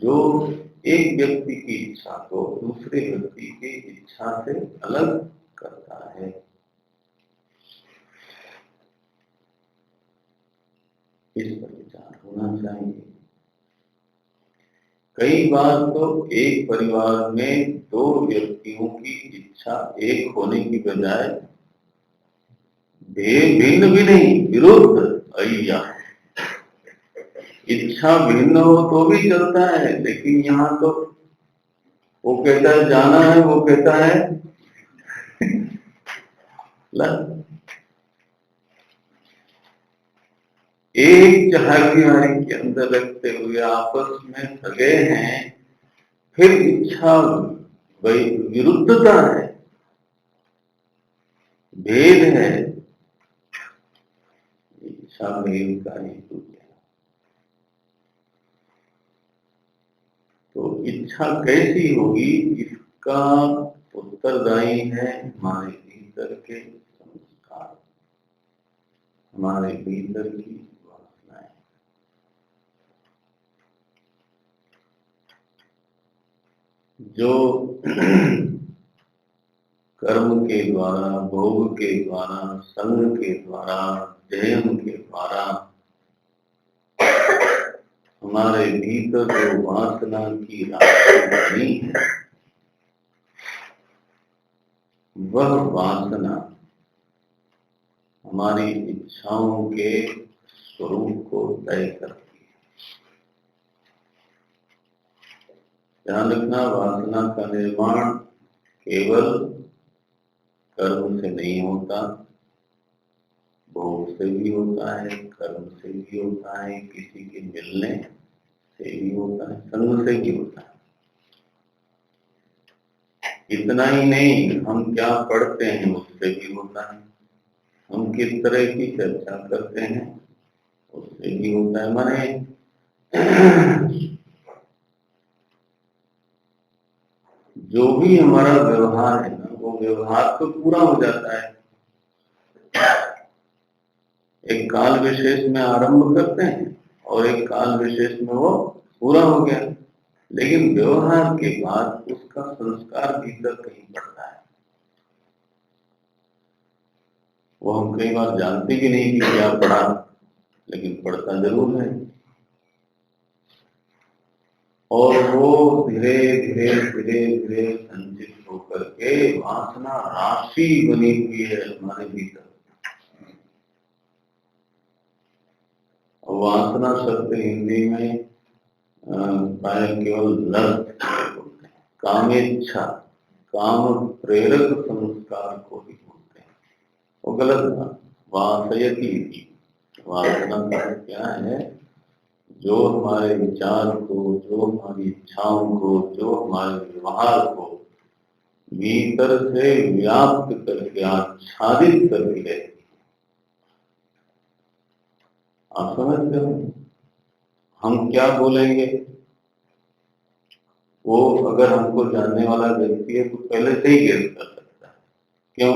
जो एक व्यक्ति की इच्छा को दूसरे व्यक्ति की इच्छा से अलग करता है? इस पर विचार होना चाहिए। कई बार तो एक परिवार में दो व्यक्तियों की इच्छा एक होने की बजाय भिन्न भी नहीं, विरुद्ध। अय्या, इच्छा भिन्न हो तो भी चलता है, लेकिन यहाँ तो वो कहता है जाना है, वो कहता है एक चारदीवारी के अंदर रखते हुए आपस में सगे हैं, फिर इच्छा विरुद्धता है, भेद है। इच्छा भेद का हेतु क्या? तो इच्छा कैसी होगी, इसका उत्तरदायी है हमारे भीतर के संस्कार, हमारे भीतर की वासनाएं। जो कर्म के द्वारा, भोग के द्वारा, संग के द्वारा, जयम के द्वारा हमारे भीतर जो वासना की राशि बनी है, वह वासना हमारी इच्छाओं के स्वरूप को तय करती है। ध्यान रखना, वासना का निर्माण केवल कर्म से नहीं होता, भोग से भी होता है, कर्म से भी होता है, किसी के मिलने से भी होता है, संग से भी होता है। इतना ही नहीं, हम क्या पढ़ते हैं उससे भी होता है, हम किस तरह की चर्चा करते हैं उससे भी होता है। माने जो भी हमारा व्यवहार है ना, वो व्यवहार तो पूरा हो जाता है, एक काल विशेष में आरंभ करते हैं और एक काल विशेष में वो पूरा हो गया, लेकिन व्यवहार के बाद उसका संस्कार भीतर कहीं पड़ता है। वो हम कई बार जानते भी नहीं कि क्या पढ़ा, लेकिन पढ़ता जरूर है। और वो धीरे धीरे धीरे धीरे संचित होकर के वासना राशि बनी हुई है हमारे भीतर। वासना शब्द हिंदी में प्राय केवल लस्ट बोलते हैं, कामेच्छा, काम प्रेरक संस्कार को भी बोलते हैं। वो गलत था। वासयति, वासना का क्या है? जो हमारे विचार को, जो हमारी इच्छाओं को, जो हमारे व्यवहार को भीतर से व्याप्त करके आच्छादित करके, आप समझते हो? हम क्या बोलेंगे, वो अगर हमको जानने वाला व्यक्ति है तो पहले से ही गेस कर सकता है। क्यों?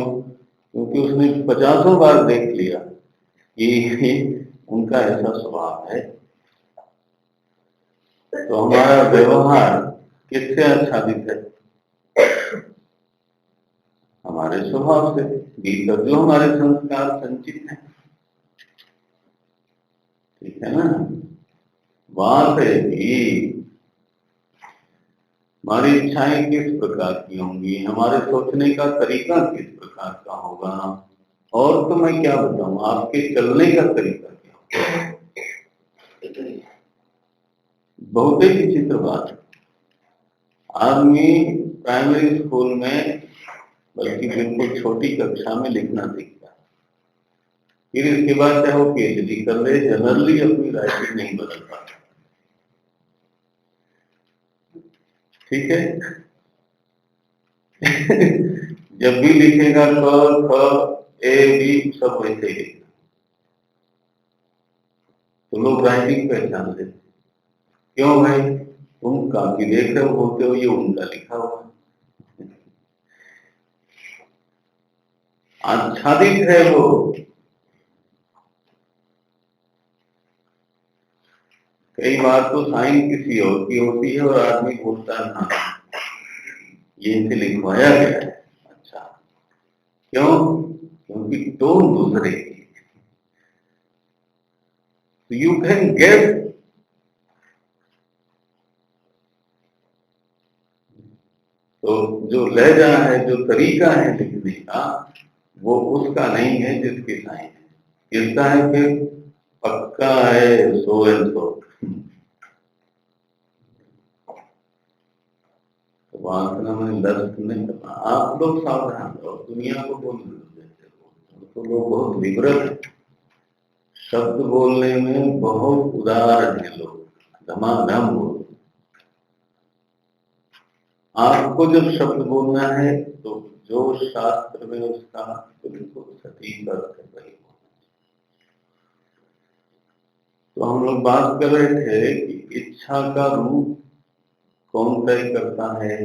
क्योंकि उसने 50 बार देख लिया कि उनका ऐसा स्वभाव है। तो हमारा व्यवहार किससे आच्छादित है? हमारे स्वभाव से, भीतर जो हमारे संस्कार संचित हैं। ठीक है ना? बात है कि हमारी इच्छाएं किस प्रकार की होंगी, हमारे सोचने का तरीका किस प्रकार का होगा, और तो मैं क्या बताऊं, आपके चलने का तरीका क्या होगा। बहुत ही विचित्र बात। आदमी प्राइमरी स्कूल में, बल्कि बिल्कुल छोटी कक्षा में लिखना सीखता है, फिर इसके बाद चाहे वो पीएचडी कर ले, जनरली अपनी राइटिंग नहीं बदल पाता। ठीक है? जब भी लिखेगा क ख ए बी सब वैसे ही लिखेगा, तो लोग राइटिंग पहचान लेते। क्यों भाई? तुम काफी देख रहे हो, बोलते हो ये उनका लिखा हुआ आच्छादित है वो। कई बार तो साइन किसी और की होती है और आदमी बोलता है हाँ ये इसे लिखवाया गया है। अच्छा, क्यों? क्योंकि टोन दूसरे की। तो यू कैन गेट, तो जो लहजा है, जो तरीका है लिखने का, वो उसका नहीं है जिसकी साइन है। किसका है फिर? पक्का है सो एंड सो। वासना में लस्ट नहीं करना। आप लोग सावधान रहो, दुनिया को बोल देते हो तो लोग बहुत विवृत है, शब्द बोलने में बहुत उदार है लोग, धमाधम बोल। आपको जब शब्द बोलना है तो जो शास्त्र में उसका बिल्कुल सटीक अर्थ है वही। तो हम लोग बात कर रहे थे कि इच्छा का रूप कौन तय करता है?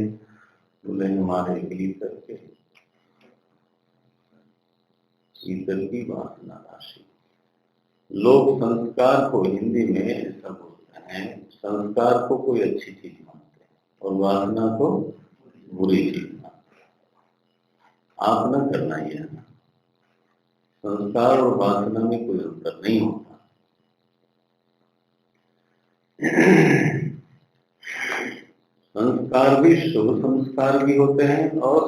बोले हमारे भीतर के, भीतर की वासना राशि। लोग संस्कार को हिंदी में ऐसा बोलते हैं, संस्कार को कोई अच्छी चीज मानते हैं और वासना को बुरी चीज मानते हैं। आप न करना ही है ना, संस्कार और वासना में कोई अंतर नहीं होता। संस्कार भी शुभ संस्कार भी होते हैं, और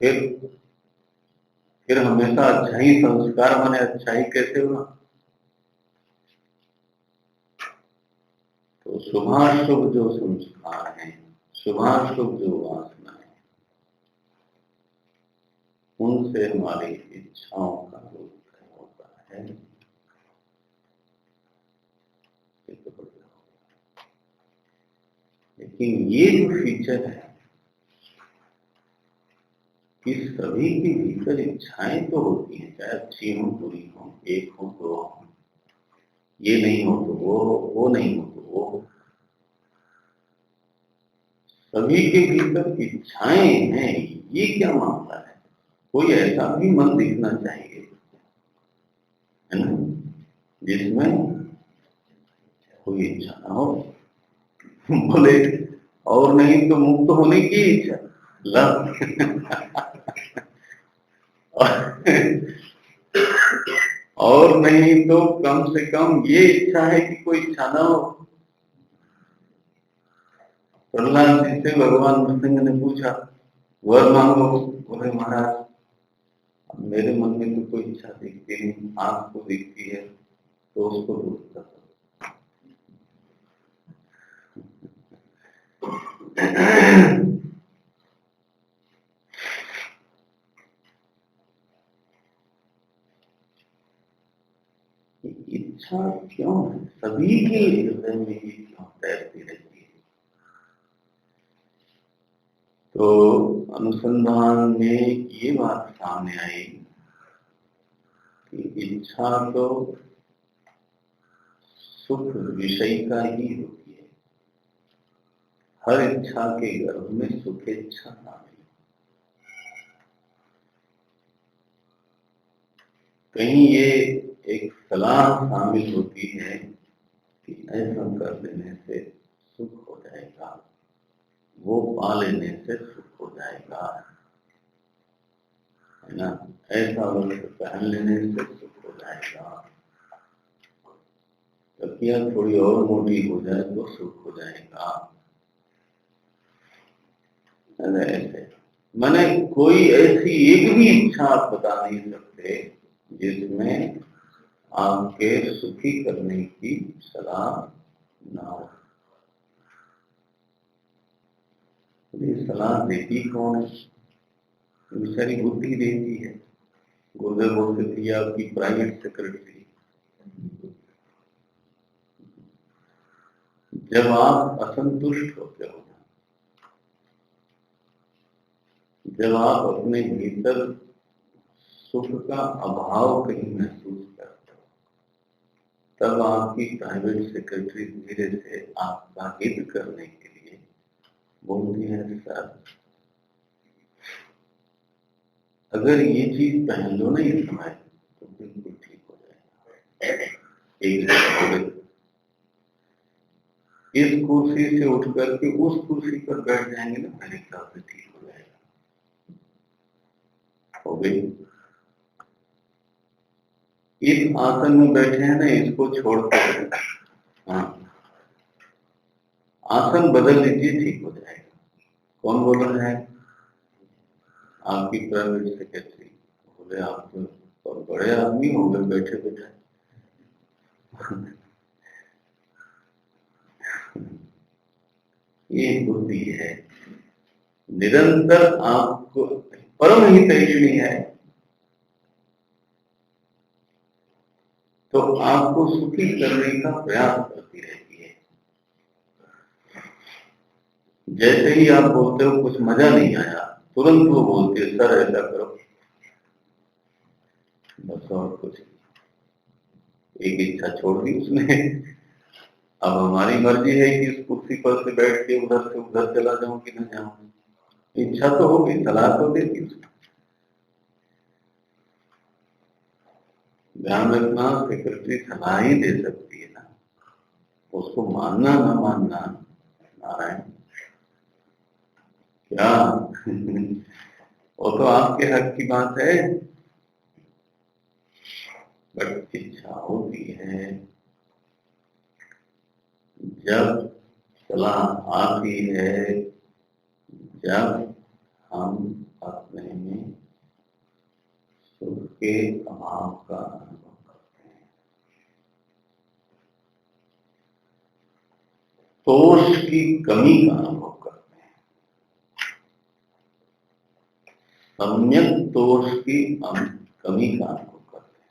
फिर हमेशा अच्छा ही संस्कार माने अच्छा ही कैसे हुआ? तो शुभाशुभ जो संस्कार हैं, शुभाशुभ जो वासना है, उनसे हमारी इच्छाओं का रोध होता है। लेकिन ये जो फीचर है कि सभी के भीतर इच्छाएं तो होती हैं, चाहे अच्छी हो बुरी हो, एक हो दो हो, ये नहीं हो तो वो नहीं हो तो वो, सभी के भीतर इच्छाएं हैं। ये क्या मामला है? कोई ऐसा भी मन दिखना चाहिए, है ना, जिसमें कोई इच्छा ना हो। बोले और नहीं तो मुक्त होने की इच्छा, और नहीं तो कम से कम ये इच्छा है कि कोई इच्छा ना हो। प्रहलाद जी से भगवान नृसिंह ने पूछा, वर मांगो। बोले महाराज मेरे मन में तो कोई इच्छा दिखती नहीं, आपको दिखती है तो उसको दूर कर दो। इच्छा क्यों है सभी के हृदय में, ये क्यों तैरती रहती है? तो अनुसंधान में ये बात सामने आई कि इच्छा तो सुख विषय का ही होती है। हर इच्छा के गर्भ में सुख इच्छा शामिल है। कहीं ये एक सलाह शामिल होती है कि ऐसा कर लेने से सुख हो जाएगा, वो पा लेने से सुख हो जाएगा, है ना, ऐसा वस्त्र पहन लेने से सुख हो जाएगा, तकिया थोड़ी और मोटी हो जाए तो सुख हो जाएगा, ऐसे। मैंने कोई ऐसी एक भी इच्छा आप बता नहीं सकते जिसमें आपके सुखी करने की सलाह ना हो। ये सलाह देती कौन है? बेचारी बुद्धि देती है। गुरुदेव बोलते थे ये आपकी प्राइवेट सेक्रेटरी। जब आप असंतुष्ट होते हो, जब आप अपने भीतर सुख का अभाव कहीं महसूस करते हो, तब आपकी प्राइवेट सेक्रेटरी धीरे से आपका हित करने के लिए बोलती है, सर अगर ये चीज पहन लो ना इस समय तो बिल्कुल ठीक हो जाएगा। एक इस कुर्सी से उठ करके उस कुर्सी पर बैठ जाएंगे ना, मेरे ख्याल से ठीक हो जाएगा। हो गई। इस आसन में बैठे हैं ना, इसको छोड़कर हाँ आसन बदल लीजिए, ठीक हो जाएगा। कौन बोल रहा है? आपकी प्राइवेट सेक्रेटरी। बोले आप तो बड़े आदमी हो गए बैठे बैठे। ये बुद्धि है, निरंतर आपको परम हितैषणी है, तो आपको सुखी करने का प्रयास करती रहती है। जैसे ही आप बोलते हो कुछ मजा नहीं आया, तुरंत वो बोलती है, सर ऐसा करो, बस और कुछ। एक इच्छा छोड़ दी उसने। अब हमारी मर्जी है कि इस कुर्सी पर से बैठ के उधर से उधर चला जाऊं कि न जाऊं। इच्छा तो होगी, सलाह तो देती उसने। ध्यान रखना, सेक्रेटरी सलाह ही दे सकती है ना, उसको मानना ना मानना नारायण क्या। वो तो आपके हक की बात है, बट इच्छा होती है। जब सलाह आती है, जब हम अपने में सुख के अभाव का अनुभव करते हैं, तोष की कमी का अनुभव करते हैं। सम्यक तोष की कमी का अनुभव करते हैं।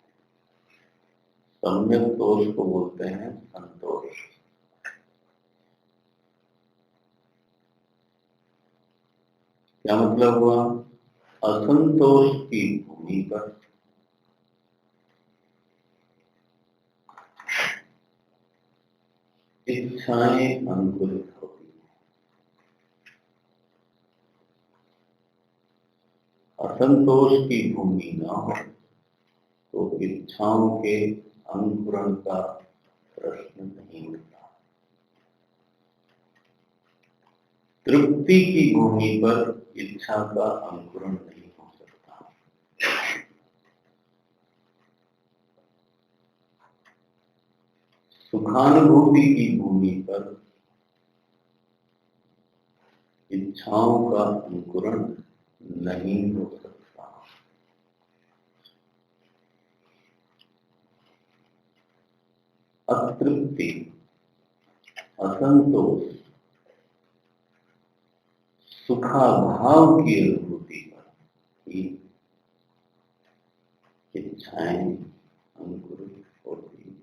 सम्यक तोष को बोलते हैं संतोष। क्या मतलब हुआ? असंतोष की भूमि पर इच्छाएं अंकुरित होती हैं। असंतोष की भूमि न हो तो इच्छाओं के अंकुरण का प्रश्न नहीं उठता। तृप्ति की भूमि पर इच्छा का अंकुरण नहीं हो सकता। सुखानुभूति की भूमि पर इच्छाओं का अंकुरण नहीं हो सकता। अतृप्ति, असंतोष, सुखाभाव की अनुभूति पर ही इच्छाएं अंकुरित होती हैं।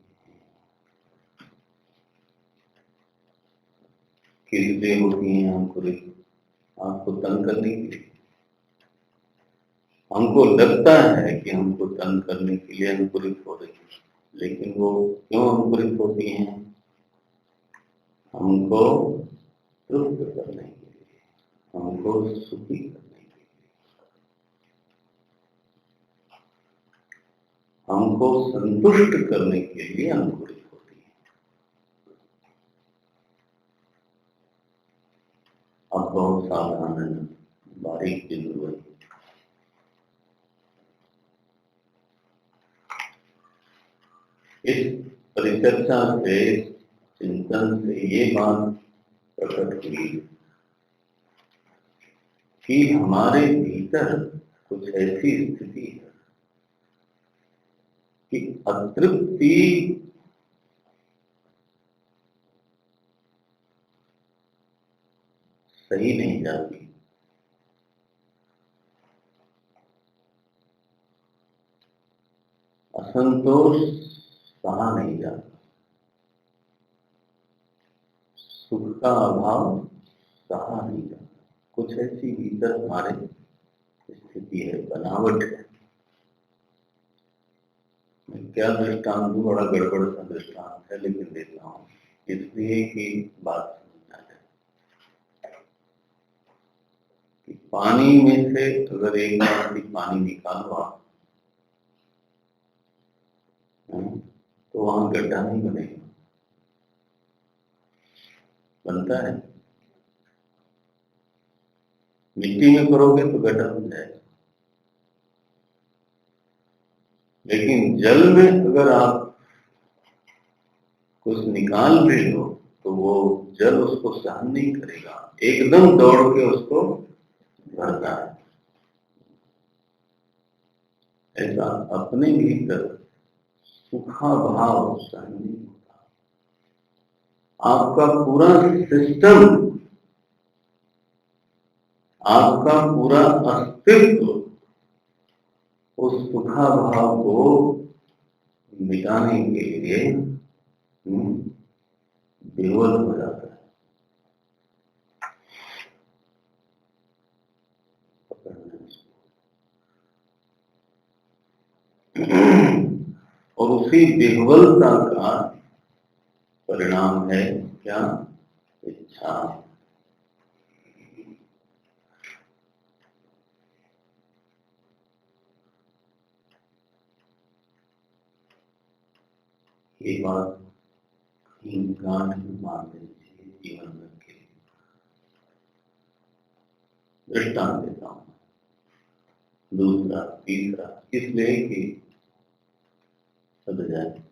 किस लिए होती हैं अंकुरित? आपको तंग करने के लिए। हमको लगता है कि हमको तंग करने के लिए अंकुरित हो रही है, लेकिन वो क्यों अंकुरित होती हैं? हमको तृप्त करने के लिए, हमको सुखी करने के लिए, हमको संतुष्ट करने के लिए अंकुरित होती है। अब बहुत सावधान, बारीक बिंदु है। इस परिचर्चा से, चिंतन से ये बात प्रकट हुई कि हमारे भीतर कुछ ऐसी स्थिति है कि अतृप्ति सही नहीं जाती। असंतोष सहा नहीं जाता। सुख का अभाव सहा नहीं जाता। कुछ ऐसी भीतर हमारे स्थिति है, बनावट है। मैं क्या दृष्टांत दूं? बड़ा गड़बड़ सा दृष्टांत है, लेकिन देता हूं इसलिए कि बात समझ आ जाए कि पानी में से अगर एक बाल्टी पानी निकालो आप, तो वहां गड्ढा नहीं बनेगा। बनता है? मिट्टी में करोगे तो गड्ढा बन जाएगा, लेकिन जल में अगर आप कुछ निकाल भी लो तो वो जल उसको सहन नहीं करेगा, एकदम दौड़ के उसको भरता है। ऐसा अपने भीतर सुखा भाव सहन नहीं होता। आपका पूरा सिस्टम, आपका पूरा अस्तित्व उस सुखा भाव को मिटाने के लिए विवल हो जाता है। और उसी विह्वलता का परिणाम है क्या? इच्छा। ये बात गांठ में मार देनी चाहिए जीवन में के। दृष्टांत देता हूं, दूसरा तीसरा, इसलिए कि समझ जाए।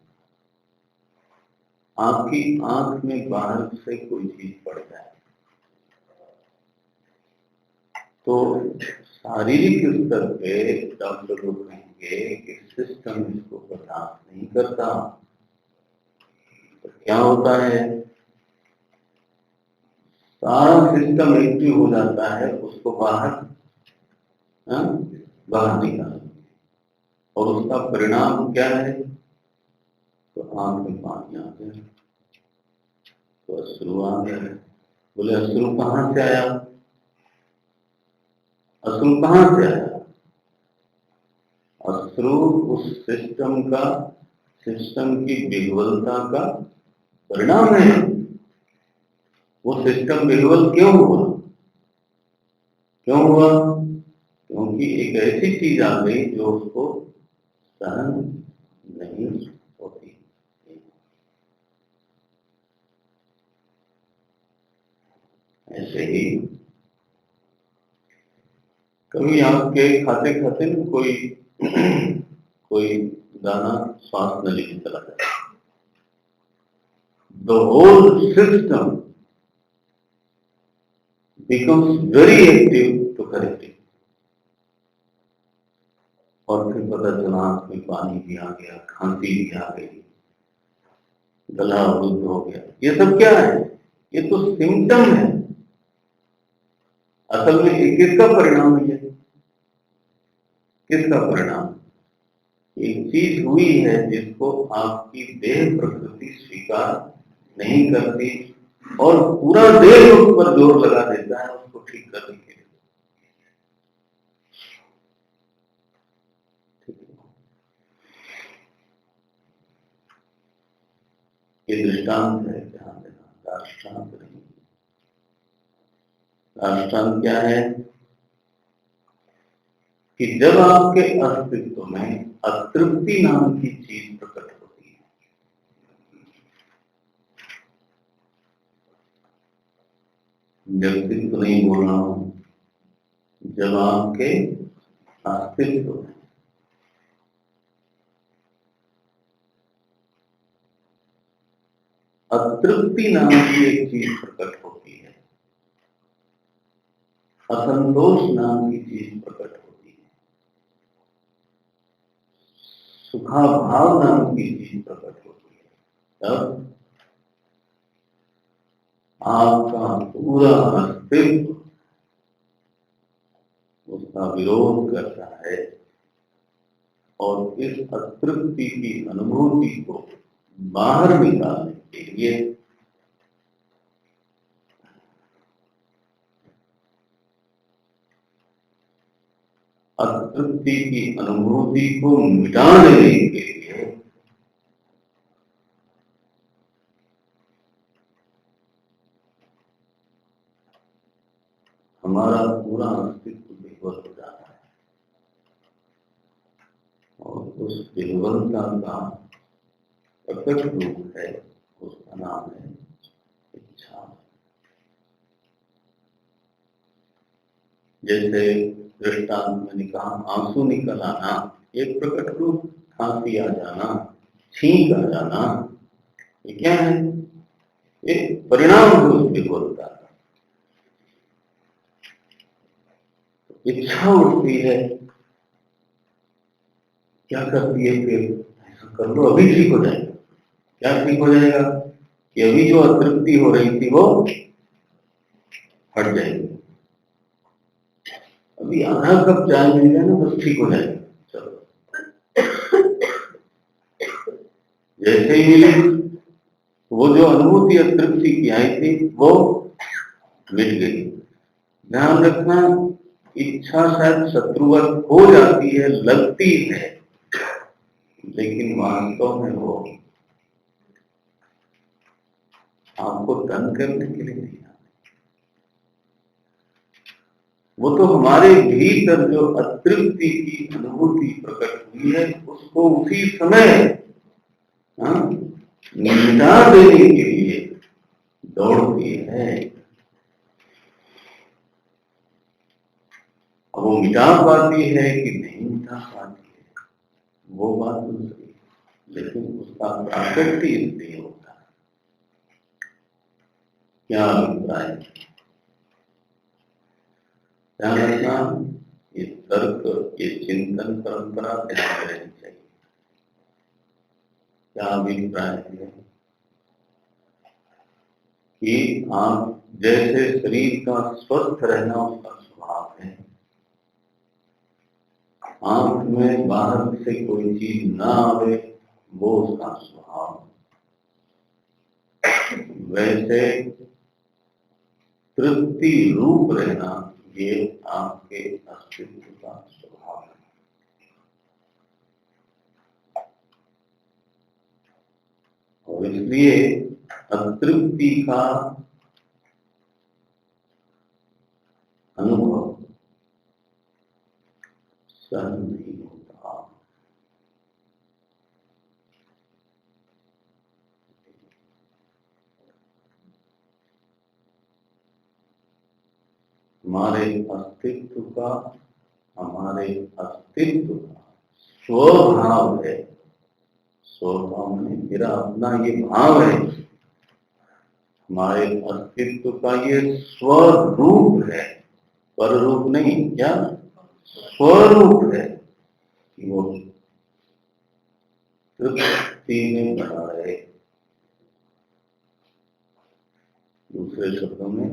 आपकी आंख में बाहर से कोई चीज पड़ जाए तो शारीरिक स्तर पे डॉक्टर लोग कहेंगे कि सिस्टम इसको बर्दाश्त नहीं करता। तो क्या होता है? सारा सिस्टम एक्टिव हो जाता है, उसको हाँ, बाहर निकाल, और उसका परिणाम क्या है? तो आंख में पानी आ गया, तो अश्रु आ गया। बोले अश्रु कहाँ से आया? अश्रु कहाँ से आया? अश्रु उस सिस्टम की विह्वलता का परिणाम है। वो सिस्टम विह्वल क्यों हुआ? क्योंकि एक ऐसी चीज आ गई जो उसको सहन नहीं होती। ऐसे ही कभी आपके खाते खाते में कोई दाना श्वास नली में चला जाए, the whole system becomes very active to correct it. और फिर पता चला आंख में पानी भी आ गया, खांसी भी आ गई, गला अवरुद्ध हो गया। ये सब क्या है? ये तो सिम्टम है। असल में ये किसका परिणाम है? किसका परिणाम? एक चीज हुई है जिसको आपकी देह प्रकृति स्वीकार नहीं करती, और पूरा देह उस पर जोर लगा देता है उसको ठीक करने के लिए। ये दृष्टांत है, ध्यान देना, दृष्टांत नहीं। दृष्टांत क्या है? कि जब आपके अस्तित्व में अतृप्ति नाम की चीज प्रकट होती है, व्यक्तित्व नहीं बोल रहा हूं, जब आपके अस्तित्व में अतृप्ति नाम की एक चीज प्रकट होती है, असंतोष नाम की चीज प्रकट होती है, सुखाभाव नाम की चीज प्रकट होती है, तब आपका पूरा अस्तित्व उसका विरोध करता है, और इस अतृप्ति की अनुभूति को बाहर निकालने के लिए अतृप्ति की अनुभूति को मिटा देने के लिए हमारा पूरा अस्तित्व विह्वल हो जाता है, और उस विह्वलता का प्रकट रूप है, उसका नाम है इच्छा। जैसे दृष्टांत मैंने कहा, आंसू निकल आना एक प्रकट रूप, खांसी आ जाना, छींक आ जाना, ये क्या है? एक परिणाम है उस विह्वलता का। इच्छा उठती है, क्या करती है? फिर ऐसा कर लो, अभी ठीक हो जाएगा। क्या ठीक हो जाएगा? कि अभी जो अतृप्ति हो रही थी वो हट जाएगी, अभी आधा कप चाय मिल जाए ना, बस ठीक हो जाएगा। चलो, जैसे ही मिली, वो जो अनुभूति अतृप्ति की आई थी वो मिट गई। ध्यान रखना, इच्छा शायद शत्रुवत हो जाती है, लगती है, लेकिन वास्तव में वो आपको तंग करने के लिए नहीं, वो तो हमारे भीतर जो अतृप्ति की अनुभूति प्रकट हुई है उसको उसी समय मिटा देने के लिए दौड़ती है। अब वो मिटा पाती है कि नहीं मिटा पाती है, वो बात दूसरी है, लेकिन उसका प्राकट्य इसलिए होता है। क्या अभिप्राय? ध्यान रखना, ये तर्क, ये चिंतन परंपरा ध्यान रहनी चाहिए। क्या अभिप्राय है? कि आंख जैसे शरीर का स्वस्थ रहना उसका स्वभाव है, आंख में बाहर से कोई चीज ना आवे वो उसका स्वभाव, वैसे तृप्ति रूप रहना ये आपके अस्तित्व का स्वभाव है। और इसलिए अतृप्ति का अनुभव सहन नहीं होता। हमारे अस्तित्व का स्वभाव है, स्वभाव में मेरा अपना ये भाव है, हमारे अस्तित्व का ये स्वरूप है, पर रूप नहीं, क्या स्वरूप है कि वो तृप्ति में बना रहे। दूसरे शब्दों में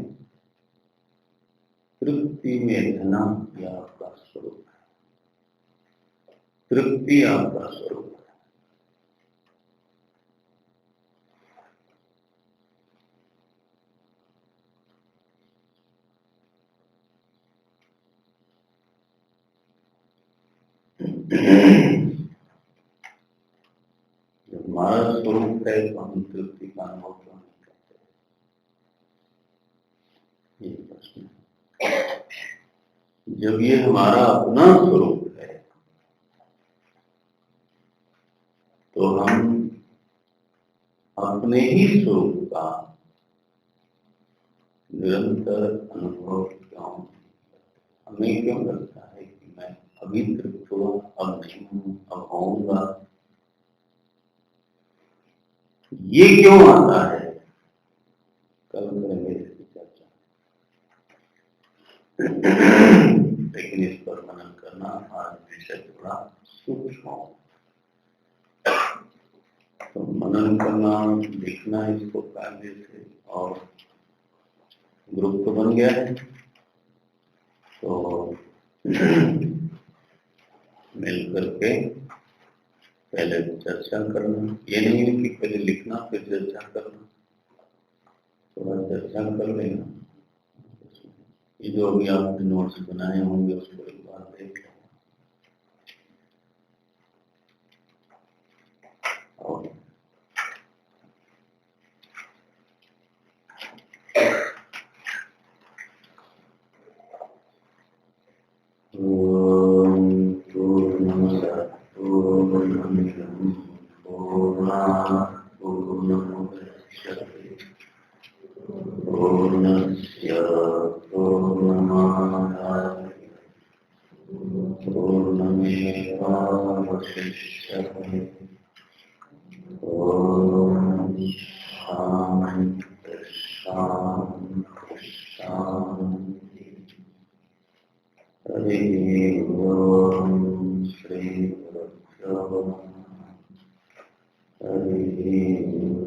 तृप्ति में रहना यह आपका स्वरूप है, तृप्ति आपका स्वरूप है। जब हमारा स्वरूप है तो हम तृप्ति का अनुभव क्यों नहीं करते, ये प्रश्न है। जब ये हमारा अपना स्वरूप है तो हम अपने ही स्वरूप का निरंतर अनुभव क्यों, हमें क्यों लगता है कि मैं अभी तृप्त हुआ, अब नहीं हूं, अब होऊंगा, ये क्यों आता है? कल करेंगे इसकी चर्चा। लेकिन इस पर मनन करना आज विषय थोड़ा सूक्ष्म हो, तो मनन करना, लिखना इसको कायदे से, और ग्रुप तो बन गया है तो मिल करके पहले चर्चा करना, ये नहीं है कि पहले लिखना फिर चर्चा करना, थोड़ा चर्चा कर लेना। ये जो अभी आपने नोट्स बनाए होंगे उसको एक बार देख लेना। और पूर्णस्य पूर्णमादाय पूर्णमेवावशिष्यते। ओम शांति शांति शांति। हरि ओम श्री गुरुभ्यो नमः। हरि ओम।